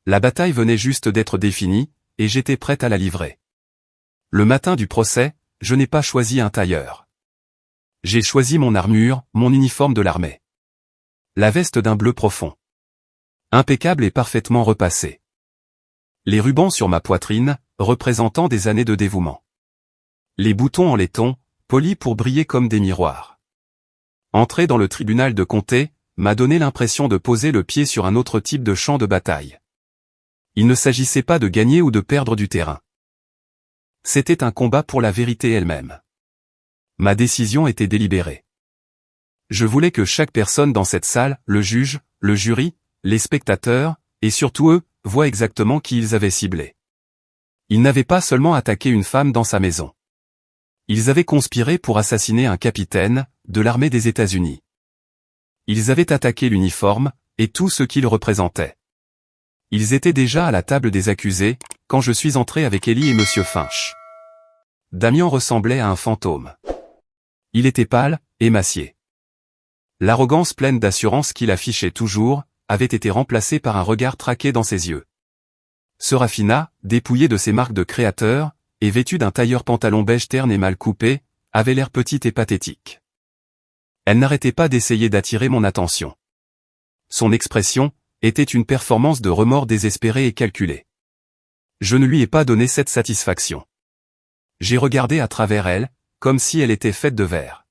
Speaker 1: La bataille venait juste d'être définie, et j'étais prête à la livrer. Le matin du procès, je n'ai pas choisi un tailleur. J'ai choisi mon armure, mon uniforme de l'armée. La veste d'un bleu profond. Impeccable et parfaitement repassée. Les rubans sur ma poitrine, représentant des années de dévouement. Les boutons en laiton, polis pour briller comme des miroirs. Entrer dans le tribunal de comté, m'a donné l'impression de poser le pied sur un autre type de champ de bataille. Il ne s'agissait pas de gagner ou de perdre du terrain. C'était un combat pour la vérité elle-même. Ma décision était délibérée. Je voulais que chaque personne dans cette salle, le juge, le jury, les spectateurs, et surtout eux, voient exactement qui ils avaient ciblé. Ils n'avaient pas seulement attaqué une femme dans sa maison. Ils avaient conspiré pour assassiner un capitaine de l'armée des États-Unis. Ils avaient attaqué l'uniforme et tout ce qu'il représentait. Ils étaient déjà à la table des accusés quand je suis entré avec Ellie et Monsieur Finch. Damien ressemblait à un fantôme. Il était pâle, émacié. L'arrogance pleine d'assurance qu'il affichait toujours avait été remplacée par un regard traqué dans ses yeux. Serafina, dépouillée de ses marques de créateur, et vêtue d'un tailleur pantalon beige terne et mal coupé, avait l'air petite et pathétique. Elle n'arrêtait pas d'essayer d'attirer mon attention. Son expression était une performance de remords désespéré et calculé. Je ne lui ai pas donné cette satisfaction. J'ai regardé à travers elle, comme si elle était faite de verre.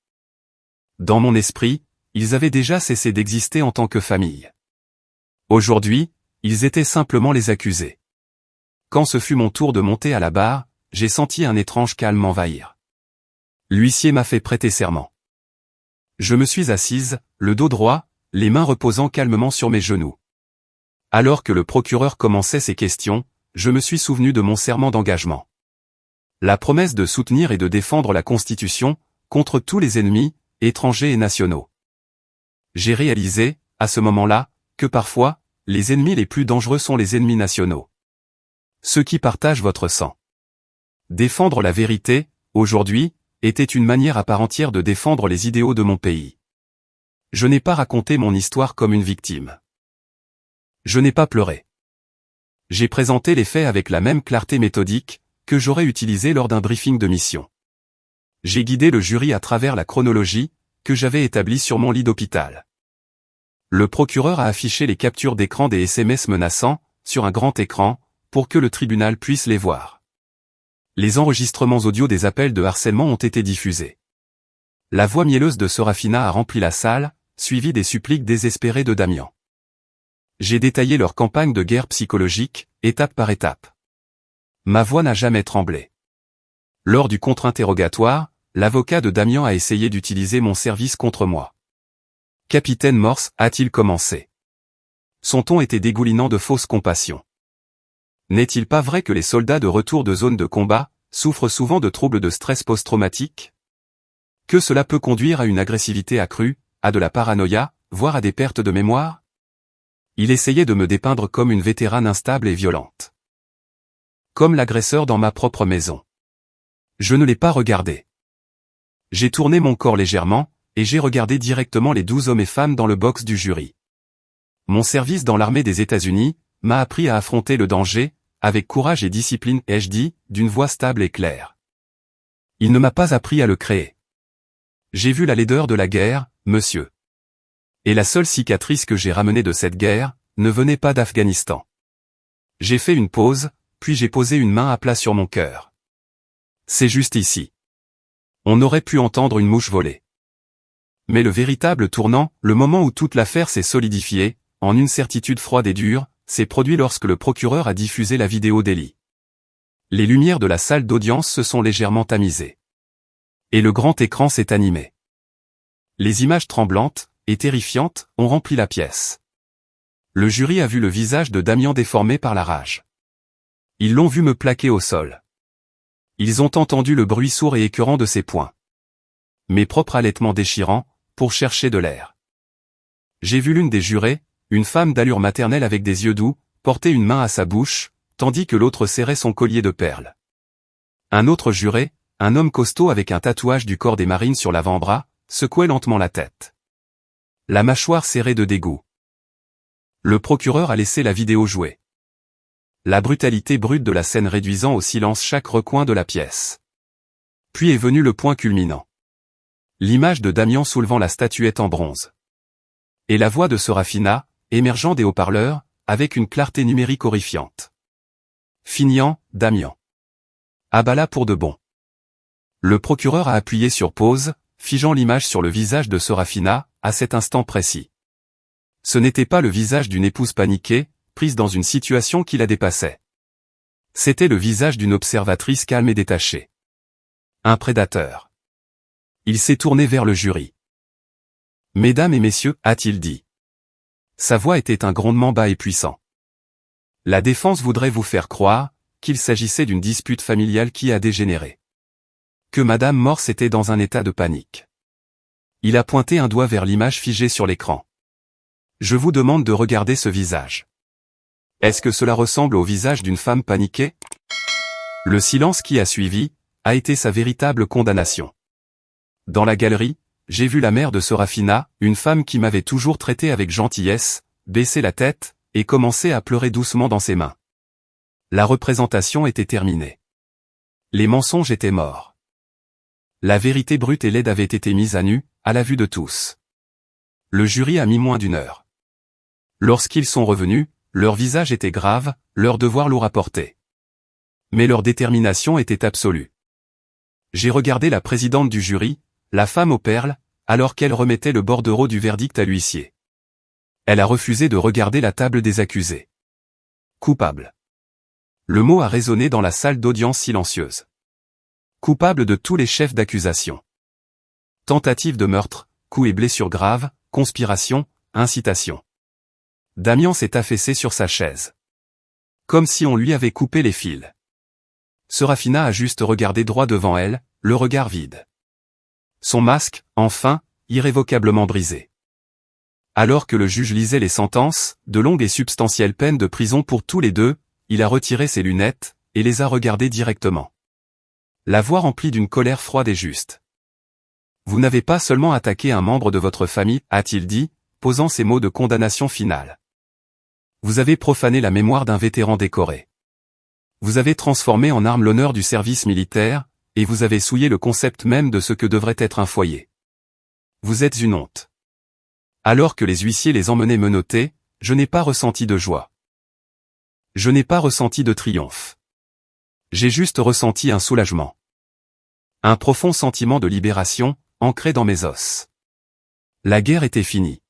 Speaker 1: Dans mon esprit, ils avaient déjà cessé d'exister en tant que famille. Aujourd'hui, ils étaient simplement les accusés. Quand ce fut mon tour de monter à la barre, j'ai senti un étrange calme m'envahir. L'huissier m'a fait prêter serment. Je me suis assise, le dos droit, les mains reposant calmement sur mes genoux. Alors que le procureur commençait ses questions, je me suis souvenu de mon serment d'engagement. La promesse de soutenir et de défendre la Constitution, contre tous les ennemis, étrangers et nationaux. J'ai réalisé, à ce moment-là, que parfois, les ennemis les plus dangereux sont les ennemis nationaux. Ceux qui partagent votre sang. Défendre la vérité, aujourd'hui, était une manière à part entière de défendre les idéaux de mon pays. Je n'ai pas raconté mon histoire comme une victime. Je n'ai pas pleuré. J'ai présenté les faits avec la même clarté méthodique que j'aurais utilisée lors d'un briefing de mission. J'ai guidé le jury à travers la chronologie que j'avais établie sur mon lit d'hôpital. Le procureur a affiché les captures d'écran des SMS menaçants sur un grand écran pour que le tribunal puisse les voir. Les enregistrements audio des appels de harcèlement ont été diffusés. La voix mielleuse de Serafina a rempli la salle, suivie des suppliques désespérées de Damien. J'ai détaillé leur campagne de guerre psychologique, étape par étape. Ma voix n'a jamais tremblé. Lors du contre-interrogatoire, l'avocat de Damien a essayé d'utiliser mon service contre moi. Capitaine Morse, a-t-il commencé. Son ton était dégoulinant de fausse compassion. N'est-il pas vrai que les soldats de retour de zone de combat souffrent souvent de troubles de stress post-traumatique? Que cela peut conduire à une agressivité accrue, à de la paranoïa, voire à des pertes de mémoire? Il essayait de me dépeindre comme une vétérane instable et violente. Comme l'agresseur dans ma propre maison. Je ne l'ai pas regardé. J'ai tourné mon corps légèrement, et j'ai regardé directement les 12 hommes et femmes dans le box du jury. Mon service dans l'armée des États-Unis m'a appris à affronter le danger, avec courage et discipline, ai-je dit, d'une voix stable et claire. Il ne m'a pas appris à le créer. J'ai vu la laideur de la guerre, monsieur. Et la seule cicatrice que j'ai ramenée de cette guerre ne venait pas d'Afghanistan. J'ai fait une pause, puis j'ai posé une main à plat sur mon cœur. C'est juste ici. On aurait pu entendre une mouche voler. Mais le véritable tournant, le moment où toute l'affaire s'est solidifiée, en une certitude froide et dure, s'est produit lorsque le procureur a diffusé la vidéo d'Ellie. Les lumières de la salle d'audience se sont légèrement tamisées. Et le grand écran s'est animé. Les images tremblantes et terrifiantes ont rempli la pièce. Le jury a vu le visage de Damien déformé par la rage. Ils l'ont vu me plaquer au sol. Ils ont entendu le bruit sourd et écœurant de ses poings. Mes propres halètements déchirants, pour chercher de l'air. J'ai vu l'une des jurées, une femme d'allure maternelle avec des yeux doux, porter une main à sa bouche, tandis que l'autre serrait son collier de perles. Un autre juré, un homme costaud avec un tatouage du corps des marines sur l'avant-bras, secouait lentement la tête. La mâchoire serrée de dégoût. Le procureur a laissé la vidéo jouer. La brutalité brute de la scène réduisant au silence chaque recoin de la pièce. Puis est venu le point culminant. L'image de Damien soulevant la statuette en bronze. Et la voix de Serafina, émergeant des haut-parleurs, avec une clarté numérique horrifiante. Finian, Damien. Abat-la pour de bon. Le procureur a appuyé sur pause, figeant l'image sur le visage de Serafina, à cet instant précis. Ce n'était pas le visage d'une épouse paniquée, prise dans une situation qui la dépassait. C'était le visage d'une observatrice calme et détachée. Un prédateur. Il s'est tourné vers le jury. « Mesdames et messieurs, a-t-il dit. » Sa voix était un grondement bas et puissant. La défense voudrait vous faire croire qu'il s'agissait d'une dispute familiale qui a dégénéré. que Madame Morse était dans un état de panique. Il a pointé un doigt vers l'image figée sur l'écran. Je vous demande de regarder ce visage. Est-ce que cela ressemble au visage d'une femme paniquée? Le silence qui a suivi a été sa véritable condamnation. Dans la galerie, j'ai vu la mère de Serafina, une femme qui m'avait toujours traité avec gentillesse, baisser la tête et commencer à pleurer doucement dans ses mains. La représentation était terminée. Les mensonges étaient morts. La vérité brute et laide avait été mise à nu, à la vue de tous. Le jury a mis moins d'1 heure. Lorsqu'ils sont revenus, leur visage était grave, leur devoir lourd à porter. Mais leur détermination était absolue. J'ai regardé la présidente du jury, la femme aux perles, alors qu'elle remettait le bordereau du verdict à l'huissier. Elle a refusé de regarder la table des accusés. Coupable. Le mot a résonné dans la salle d'audience silencieuse. Coupable de tous les chefs d'accusation. Tentative de meurtre, coups et blessures graves, conspiration, incitation. Damian s'est affaissé sur sa chaise. Comme si on lui avait coupé les fils. Serafina a juste regardé droit devant elle, le regard vide. Son masque, enfin, irrévocablement brisé. Alors que le juge lisait les sentences, de longues et substantielles peines de prison pour tous les deux, il a retiré ses lunettes, et les a regardées directement. La voix remplie d'une colère froide et juste. Vous n'avez pas seulement attaqué un membre de votre famille, a-t-il dit, posant ces mots de condamnation finale. Vous avez profané la mémoire d'un vétéran décoré. Vous avez transformé en arme l'honneur du service militaire, et vous avez souillé le concept même de ce que devrait être un foyer. Vous êtes une honte. Alors que les huissiers les emmenaient menottés, je n'ai pas ressenti de joie. Je n'ai pas ressenti de triomphe. J'ai juste ressenti un soulagement. Un profond sentiment de libération, ancré dans mes os. La guerre était finie.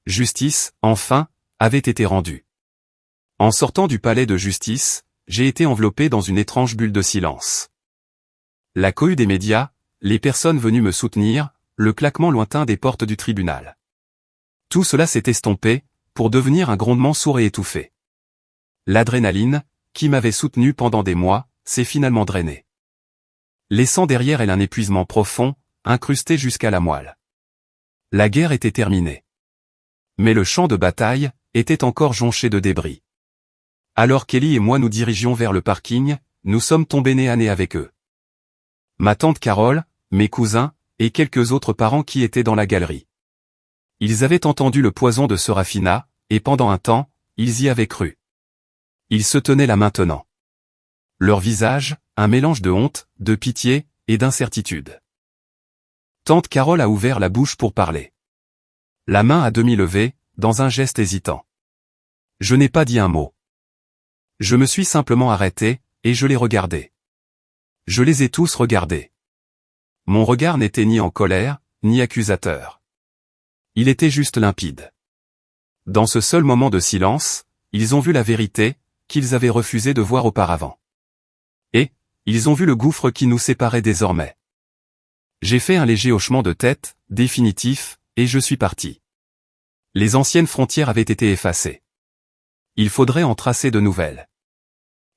Speaker 1: Justice, enfin, avait été rendue. En sortant du palais de justice, j'ai été enveloppé dans une étrange bulle de silence. La cohue des médias, les personnes venues me soutenir, le claquement lointain des portes du tribunal. Tout cela s'est estompé, pour devenir un grondement sourd et étouffé. L'adrénaline, qui m'avait soutenu pendant des mois, s'est finalement drainée. Laissant derrière elle un épuisement profond, incrusté jusqu'à la moelle. La guerre était terminée. Mais le champ de bataille était encore jonché de débris. Alors qu'Ellie et moi nous dirigions vers le parking, nous sommes tombés nez à nez avec eux. Ma tante Carole, mes cousins, et quelques autres parents qui étaient dans la galerie. Ils avaient entendu le poison de Serafina, et pendant un temps, ils y avaient cru. Ils se tenaient là maintenant. Leur visage, un mélange de honte, de pitié, et d'incertitude. Tante Carole a ouvert la bouche pour parler. La main à demi levée, dans un geste hésitant. Je n'ai pas dit un mot. Je me suis simplement arrêté, et je les regardais. Je les ai tous regardés. Mon regard n'était ni en colère, ni accusateur. Il était juste limpide. Dans ce seul moment de silence, ils ont vu la vérité, qu'ils avaient refusé de voir auparavant. Et, ils ont vu le gouffre qui nous séparait désormais. J'ai fait un léger hochement de tête, définitif, et je suis parti. Les anciennes frontières avaient été effacées. Il faudrait en tracer de nouvelles.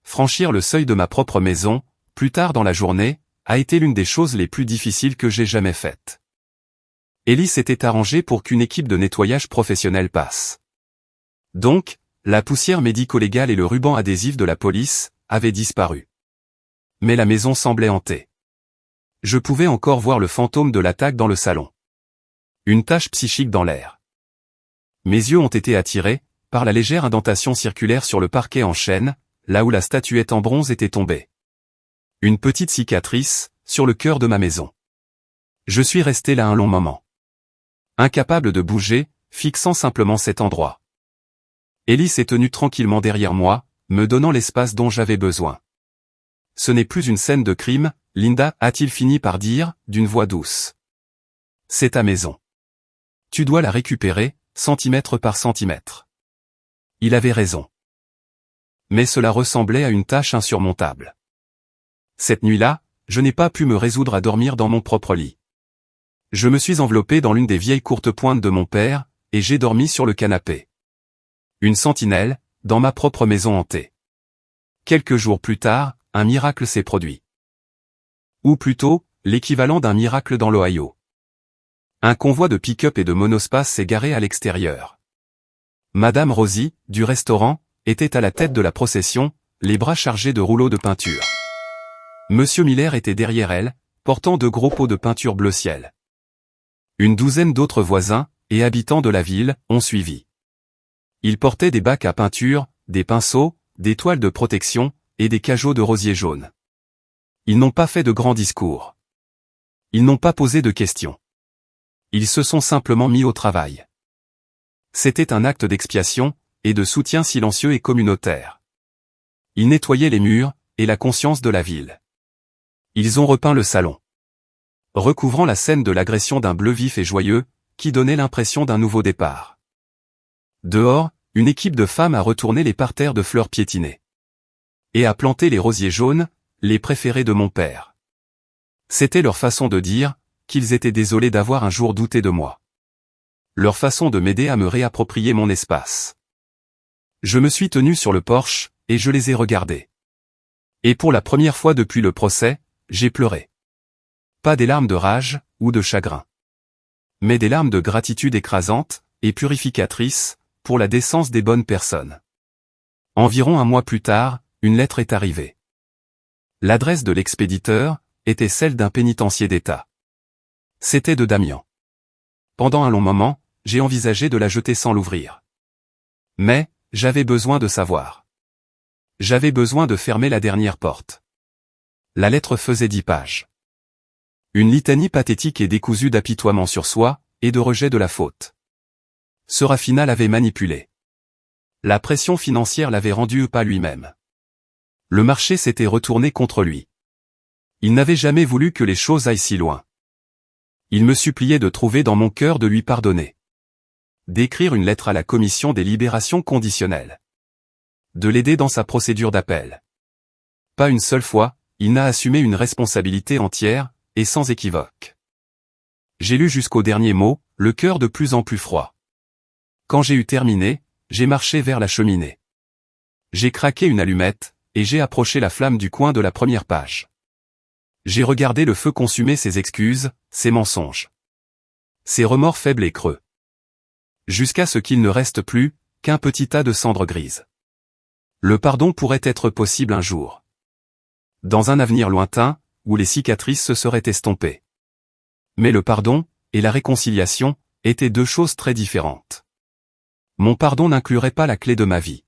Speaker 1: Franchir le seuil de ma propre maison, plus tard dans la journée, a été l'une des choses les plus difficiles que j'ai jamais faites. Ellie s'était arrangée pour qu'une équipe de nettoyage professionnelle passe. Donc, la poussière médico-légale et le ruban adhésif de la police avaient disparu. Mais la maison semblait hantée. Je pouvais encore voir le fantôme de l'attaque dans le salon. Une tache psychique dans l'air. Mes yeux ont été attirés par la légère indentation circulaire sur le parquet en chêne, là où la statuette en bronze était tombée. Une petite cicatrice, sur le cœur de ma maison. Je suis resté là un long moment. Incapable de bouger, fixant simplement cet endroit. Ellie s'est tenue tranquillement derrière moi, me donnant l'espace dont j'avais besoin. Ce n'est plus une scène de crime, Linda, a-t-il fini par dire, d'une voix douce. C'est ta maison. Tu dois la récupérer, centimètre par centimètre. Il avait raison. Mais cela ressemblait à une tâche insurmontable. Cette nuit-là, je n'ai pas pu me résoudre à dormir dans mon propre lit. Je me suis enveloppé dans l'une des vieilles courtes pointes de mon père, et j'ai dormi sur le canapé. Une sentinelle, dans ma propre maison hantée. Quelques jours plus tard, un miracle s'est produit. Ou plutôt, l'équivalent d'un miracle dans l'Ohio. Un convoi de pick-up et de monospace s'est garé à l'extérieur. Madame Rosie, du restaurant, était à la tête de la procession, les bras chargés de rouleaux de peinture. Monsieur Miller était derrière elle, portant de gros pots de peinture bleu ciel. Une douzaine d'autres voisins, et habitants de la ville, ont suivi. Ils portaient des bacs à peinture, des pinceaux, des toiles de protection, et des cajots de rosier jaune. Ils n'ont pas fait de grands discours. Ils n'ont pas posé de questions. Ils se sont simplement mis au travail. C'était un acte d'expiation, et de soutien silencieux et communautaire. Ils nettoyaient les murs, et la conscience de la ville. Ils ont repeint le salon, recouvrant la scène de l'agression d'un bleu vif et joyeux, qui donnait l'impression d'un nouveau départ. Dehors, une équipe de femmes a retourné les parterres de fleurs piétinées. Et a planté les rosiers jaunes, les préférés de mon père. C'était leur façon de dire qu'ils étaient désolés d'avoir un jour douté de moi. Leur façon de m'aider à me réapproprier mon espace. Je me suis tenu sur le porche, et je les ai regardés. Et pour la première fois depuis le procès, j'ai pleuré. Pas des larmes de rage, ou de chagrin. Mais des larmes de gratitude écrasantes, et purificatrices, pour la décence des bonnes personnes. Environ un mois plus tard, une lettre est arrivée. L'adresse de l'expéditeur était celle d'un pénitencier d'État. C'était de Damian. Pendant un long moment, j'ai envisagé de la jeter sans l'ouvrir. Mais, j'avais besoin de savoir. J'avais besoin de fermer la dernière porte. La lettre faisait 10 pages. Une litanie pathétique et décousue d'apitoiement sur soi, et de rejet de la faute. Serafina l'avait manipulé. La pression financière l'avait rendu pas lui-même. Le marché s'était retourné contre lui. Il n'avait jamais voulu que les choses aillent si loin. Il me suppliait de trouver dans mon cœur de lui pardonner. D'écrire une lettre à la commission des libérations conditionnelles. De l'aider dans sa procédure d'appel. Pas une seule fois, il n'a assumé une responsabilité entière, et sans équivoque. J'ai lu jusqu'au dernier mot, le cœur de plus en plus froid. Quand j'ai eu terminé, j'ai marché vers la cheminée. J'ai craqué une allumette, et j'ai approché la flamme du coin de la première page. J'ai regardé le feu consumer ses excuses, ses mensonges. Ses remords faibles et creux. Jusqu'à ce qu'il ne reste plus, qu'un petit tas de cendres grises. Le pardon pourrait être possible un jour. Dans un avenir lointain, où les cicatrices se seraient estompées. Mais le pardon, et la réconciliation, étaient deux choses très différentes. Mon pardon n'inclurait pas la clé de ma vie.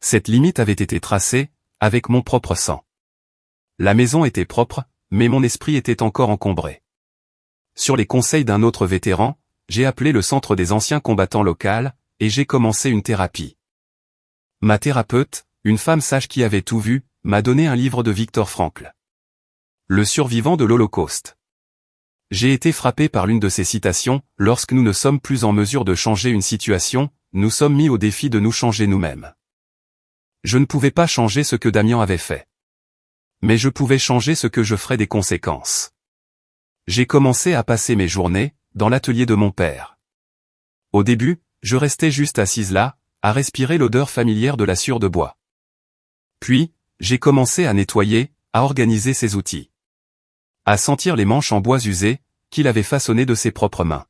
Speaker 1: Cette limite avait été tracée, avec mon propre sang. La maison était propre, mais mon esprit était encore encombré. Sur les conseils d'un autre vétéran, j'ai appelé le centre des anciens combattants local, et j'ai commencé une thérapie. Ma thérapeute, une femme sage qui avait tout vu, m'a donné un livre de Viktor Frankl. Le survivant de l'Holocauste. J'ai été frappé par l'une de ses citations, « Lorsque nous ne sommes plus en mesure de changer une situation, nous sommes mis au défi de nous changer nous-mêmes. » Je ne pouvais pas changer ce que Damian avait fait. Mais je pouvais changer ce que je ferais des conséquences. J'ai commencé à passer mes journées, dans l'atelier de mon père. Au début, je restais juste assise là, à respirer l'odeur familière de la sciure de bois. Puis, j'ai commencé à nettoyer, à organiser ses outils. À sentir les manches en bois usé, qu'il avait façonnées de ses propres mains.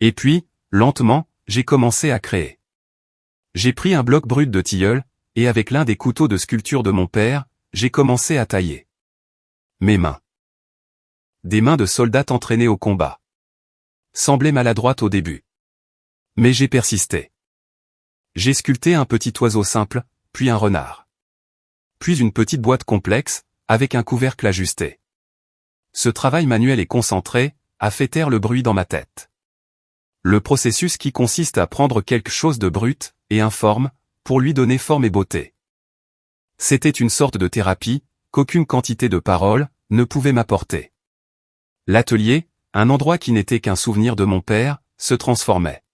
Speaker 1: Et puis, lentement, j'ai commencé à créer. J'ai pris un bloc brut de tilleul, et avec l'un des couteaux de sculpture de mon père, j'ai commencé à tailler. Mes mains. Des mains de soldats entraînés au combat. Semblaient maladroites au début. Mais j'ai persisté. J'ai sculpté un petit oiseau simple, puis un renard. Puis une petite boîte complexe, avec un couvercle ajusté. Ce travail manuel et concentré, a fait taire le bruit dans ma tête. Le processus qui consiste à prendre quelque chose de brut, et informe, pour lui donner forme et beauté. C'était une sorte de thérapie, qu'aucune quantité de paroles, ne pouvait m'apporter. L'atelier, un endroit qui n'était qu'un souvenir de mon père, se transformait.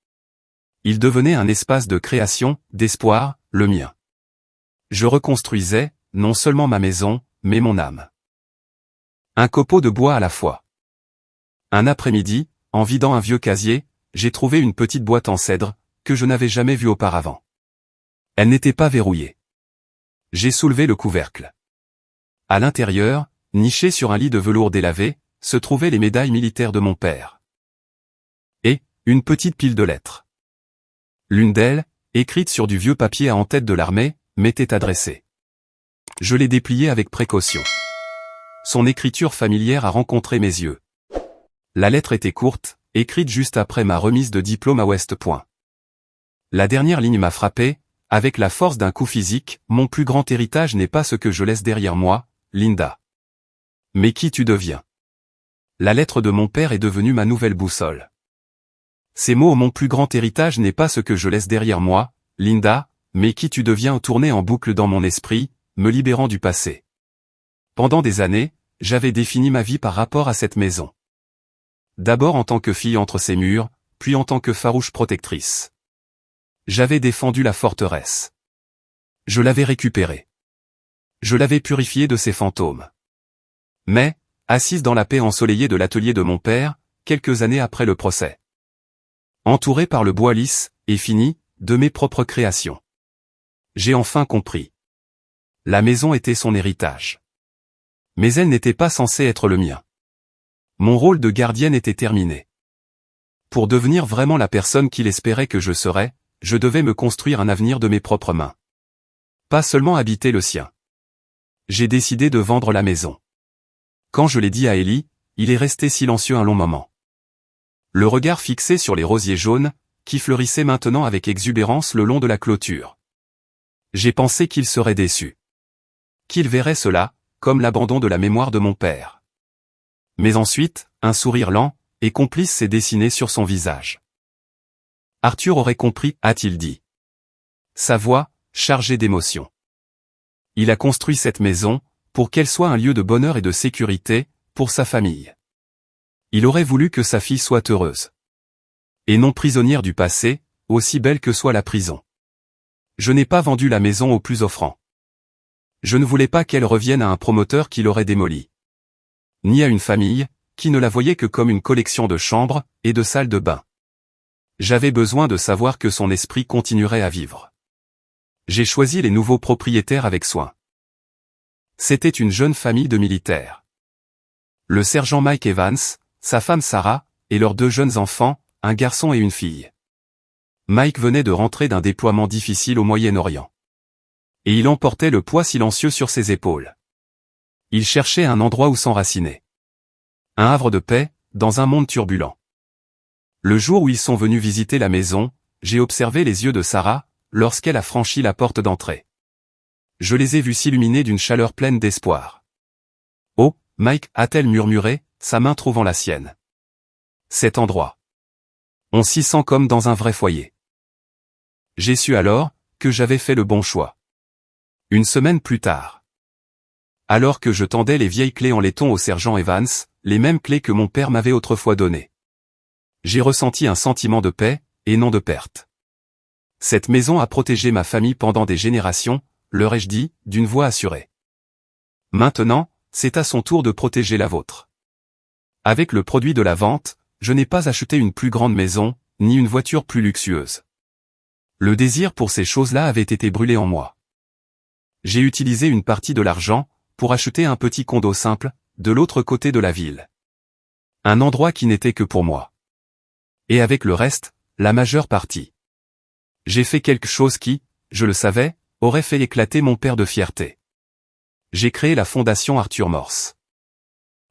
Speaker 1: Il devenait un espace de création, d'espoir, le mien. Je reconstruisais, non seulement ma maison, mais mon âme. Un copeau de bois à la fois. Un après-midi, en vidant un vieux casier, j'ai trouvé une petite boîte en cèdre, que je n'avais jamais vue auparavant. Elle n'était pas verrouillée. J'ai soulevé le couvercle. À l'intérieur, nichées sur un lit de velours délavé, se trouvaient les médailles militaires de mon père. Et une petite pile de lettres. L'une d'elles, écrite sur du vieux papier à en-tête de l'armée, m'était adressée. Je l'ai dépliée avec précaution. Son écriture familière a rencontré mes yeux. La lettre était courte, écrite juste après ma remise de diplôme à West Point. La dernière ligne m'a frappé, avec la force d'un coup physique, mon plus grand héritage n'est pas ce que je laisse derrière moi, Linda. Mais qui tu deviens? La lettre de mon père est devenue ma nouvelle boussole. Ces mots, mon plus grand héritage n'est pas ce que je laisse derrière moi, Linda, mais qui tu deviens, tournaient en boucle dans mon esprit, me libérant du passé. Pendant des années, j'avais défini ma vie par rapport à cette maison. D'abord en tant que fille entre ses murs, puis en tant que farouche protectrice. J'avais défendu la forteresse. Je l'avais récupérée. Je l'avais purifiée de ses fantômes. Mais, assise dans la paix ensoleillée de l'atelier de mon père, quelques années après le procès. Entourée par le bois lisse, et fini, de mes propres créations. J'ai enfin compris. La maison était son héritage. Mais elle n'était pas censée être le mien. Mon rôle de gardienne était terminé. Pour devenir vraiment la personne qu'il espérait que je serais, je devais me construire un avenir de mes propres mains. Pas seulement habiter le sien. J'ai décidé de vendre la maison. Quand je l'ai dit à Ellie, il est resté silencieux un long moment. Le regard fixé sur les rosiers jaunes, qui fleurissaient maintenant avec exubérance le long de la clôture. J'ai pensé qu'il serait déçu. Qu'il verrait cela, comme l'abandon de la mémoire de mon père. Mais ensuite, un sourire lent et complice s'est dessiné sur son visage. Arthur aurait compris, a-t-il dit. Sa voix, chargée d'émotion. Il a construit cette maison, pour qu'elle soit un lieu de bonheur et de sécurité, pour sa famille. Il aurait voulu que sa fille soit heureuse. Et non prisonnière du passé, aussi belle que soit la prison. Je n'ai pas vendu la maison au plus offrant. Je ne voulais pas qu'elle revienne à un promoteur qui l'aurait démolie. Ni à une famille, qui ne la voyait que comme une collection de chambres et de salles de bain. J'avais besoin de savoir que son esprit continuerait à vivre. J'ai choisi les nouveaux propriétaires avec soin. C'était une jeune famille de militaires. Le sergent Mike Evans, sa femme Sarah, et leurs 2 jeunes enfants, un garçon et une fille. Mike venait de rentrer d'un déploiement difficile au Moyen-Orient. Et il emportait le poids silencieux sur ses épaules. Il cherchait un endroit où s'enraciner. Un havre de paix, dans un monde turbulent. Le jour où ils sont venus visiter la maison, j'ai observé les yeux de Sarah, lorsqu'elle a franchi la porte d'entrée. Je les ai vus s'illuminer d'une chaleur pleine d'espoir. « Oh, Mike » a-t-elle murmuré, sa main trouvant la sienne. Cet endroit. On s'y sent comme dans un vrai foyer. J'ai su alors, que j'avais fait le bon choix. Une semaine plus tard. Alors que je tendais les vieilles clés en laiton au sergent Evans, les mêmes clés que mon père m'avait autrefois données. J'ai ressenti un sentiment de paix, et non de perte. Cette maison a protégé ma famille pendant des générations, leur ai-je dit, d'une voix assurée. Maintenant, c'est à son tour de protéger la vôtre. Avec le produit de la vente, je n'ai pas acheté une plus grande maison, ni une voiture plus luxueuse. Le désir pour ces choses-là avait été brûlé en moi. J'ai utilisé une partie de l'argent, pour acheter un petit condo simple, de l'autre côté de la ville. Un endroit qui n'était que pour moi. Et avec le reste, la majeure partie. J'ai fait quelque chose qui, je le savais, aurait fait éclater mon père de fierté. J'ai créé la fondation Arthur Morse.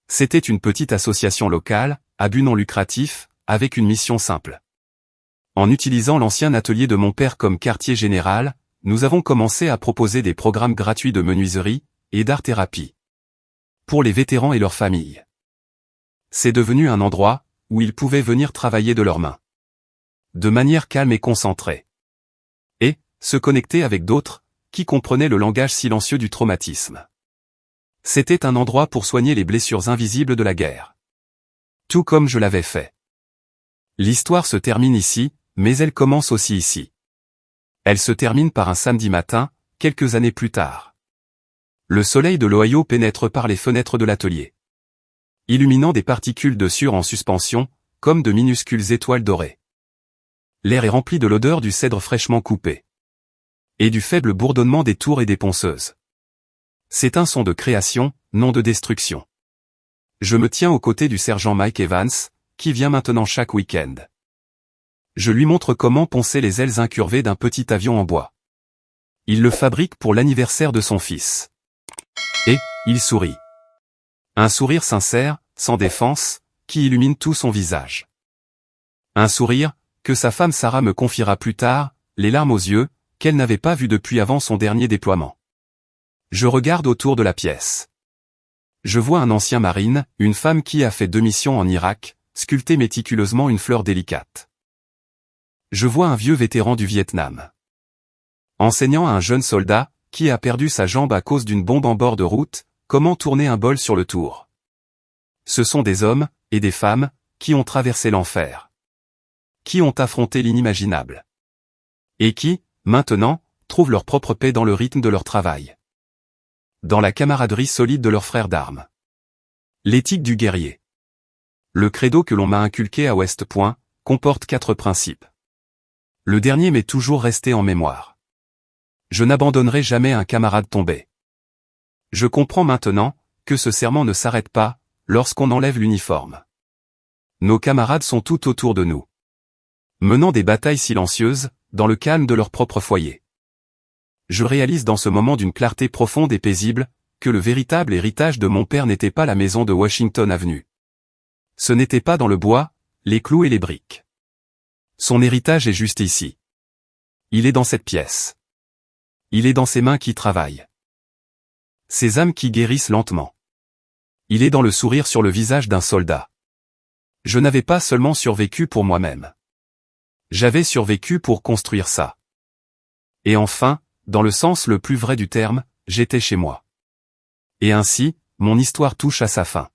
Speaker 1: C'était une petite association locale, à but non lucratif, avec une mission simple. En utilisant l'ancien atelier de mon père comme quartier général, nous avons commencé à proposer des programmes gratuits de menuiserie et d'art-thérapie. Pour les vétérans et leurs familles. C'est devenu un endroit où ils pouvaient venir travailler de leurs mains. De manière calme et concentrée. Et se connecter avec d'autres, qui comprenaient le langage silencieux du traumatisme. C'était un endroit pour soigner les blessures invisibles de la guerre. Tout comme je l'avais fait. L'histoire se termine ici, mais elle commence aussi ici. Elle se termine par un samedi matin, quelques années plus tard. Le soleil de l'Ohio pénètre par les fenêtres de l'atelier. Illuminant des particules de sueur en suspension, comme de minuscules étoiles dorées. L'air est rempli de l'odeur du cèdre fraîchement coupé. Et du faible bourdonnement des tours et des ponceuses. C'est un son de création, non de destruction. Je me tiens aux côtés du sergent Mike Evans, qui vient maintenant chaque week-end. Je lui montre comment poncer les ailes incurvées d'un petit avion en bois. Il le fabrique pour l'anniversaire de son fils. Et, il sourit. Un sourire sincère, sans défense, qui illumine tout son visage. Un sourire, que sa femme Sarah me confiera plus tard, les larmes aux yeux, qu'elle n'avait pas vu depuis avant son dernier déploiement. Je regarde autour de la pièce. Je vois un ancien marine, une femme qui a fait 2 missions en Irak, sculpter méticuleusement une fleur délicate. Je vois un vieux vétéran du Vietnam. Enseignant à un jeune soldat, qui a perdu sa jambe à cause d'une bombe en bord de route, comment tourner un bol sur le tour. Ce sont des hommes, et des femmes, qui ont traversé l'enfer. Qui ont affronté l'inimaginable. Et qui, maintenant, trouvent leur propre paix dans le rythme de leur travail. Dans la camaraderie solide de leurs frères d'armes. L'éthique du guerrier. Le credo que l'on m'a inculqué à West Point, comporte 4 principes. Le dernier m'est toujours resté en mémoire. Je n'abandonnerai jamais un camarade tombé. Je comprends maintenant, que ce serment ne s'arrête pas, lorsqu'on enlève l'uniforme. Nos camarades sont tout autour de nous. Menant des batailles silencieuses, dans le calme de leur propre foyer. Je réalise dans ce moment d'une clarté profonde et paisible, que le véritable héritage de mon père n'était pas la maison de Washington Avenue. Ce n'était pas dans le bois, les clous et les briques. Son héritage est juste ici. Il est dans cette pièce. Il est dans ces mains qui travaillent. Ces âmes qui guérissent lentement. Il est dans le sourire sur le visage d'un soldat. Je n'avais pas seulement survécu pour moi-même. J'avais survécu pour construire ça. Et enfin, dans le sens le plus vrai du terme, j'étais chez moi. Et ainsi, mon histoire touche à sa fin.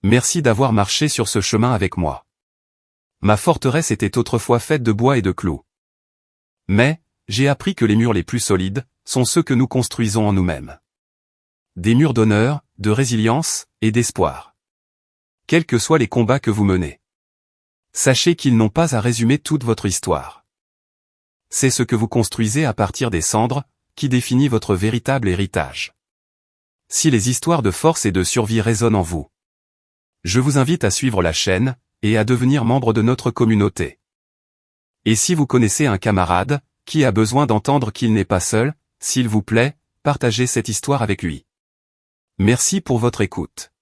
Speaker 1: Merci d'avoir marché sur ce chemin avec moi. Ma forteresse était autrefois faite de bois et de clous. Mais, j'ai appris que les murs les plus solides, sont ceux que nous construisons en nous-mêmes. Des murs d'honneur, de résilience, et d'espoir. Quels que soient les combats que vous menez. Sachez qu'ils n'ont pas à résumer toute votre histoire. C'est ce que vous construisez à partir des cendres, qui définit votre véritable héritage. Si les histoires de force et de survie résonnent en vous, je vous invite à suivre la chaîne, et à devenir membre de notre communauté. Et si vous connaissez un camarade, qui a besoin d'entendre qu'il n'est pas seul, s'il vous plaît, partagez cette histoire avec lui. Merci pour votre écoute.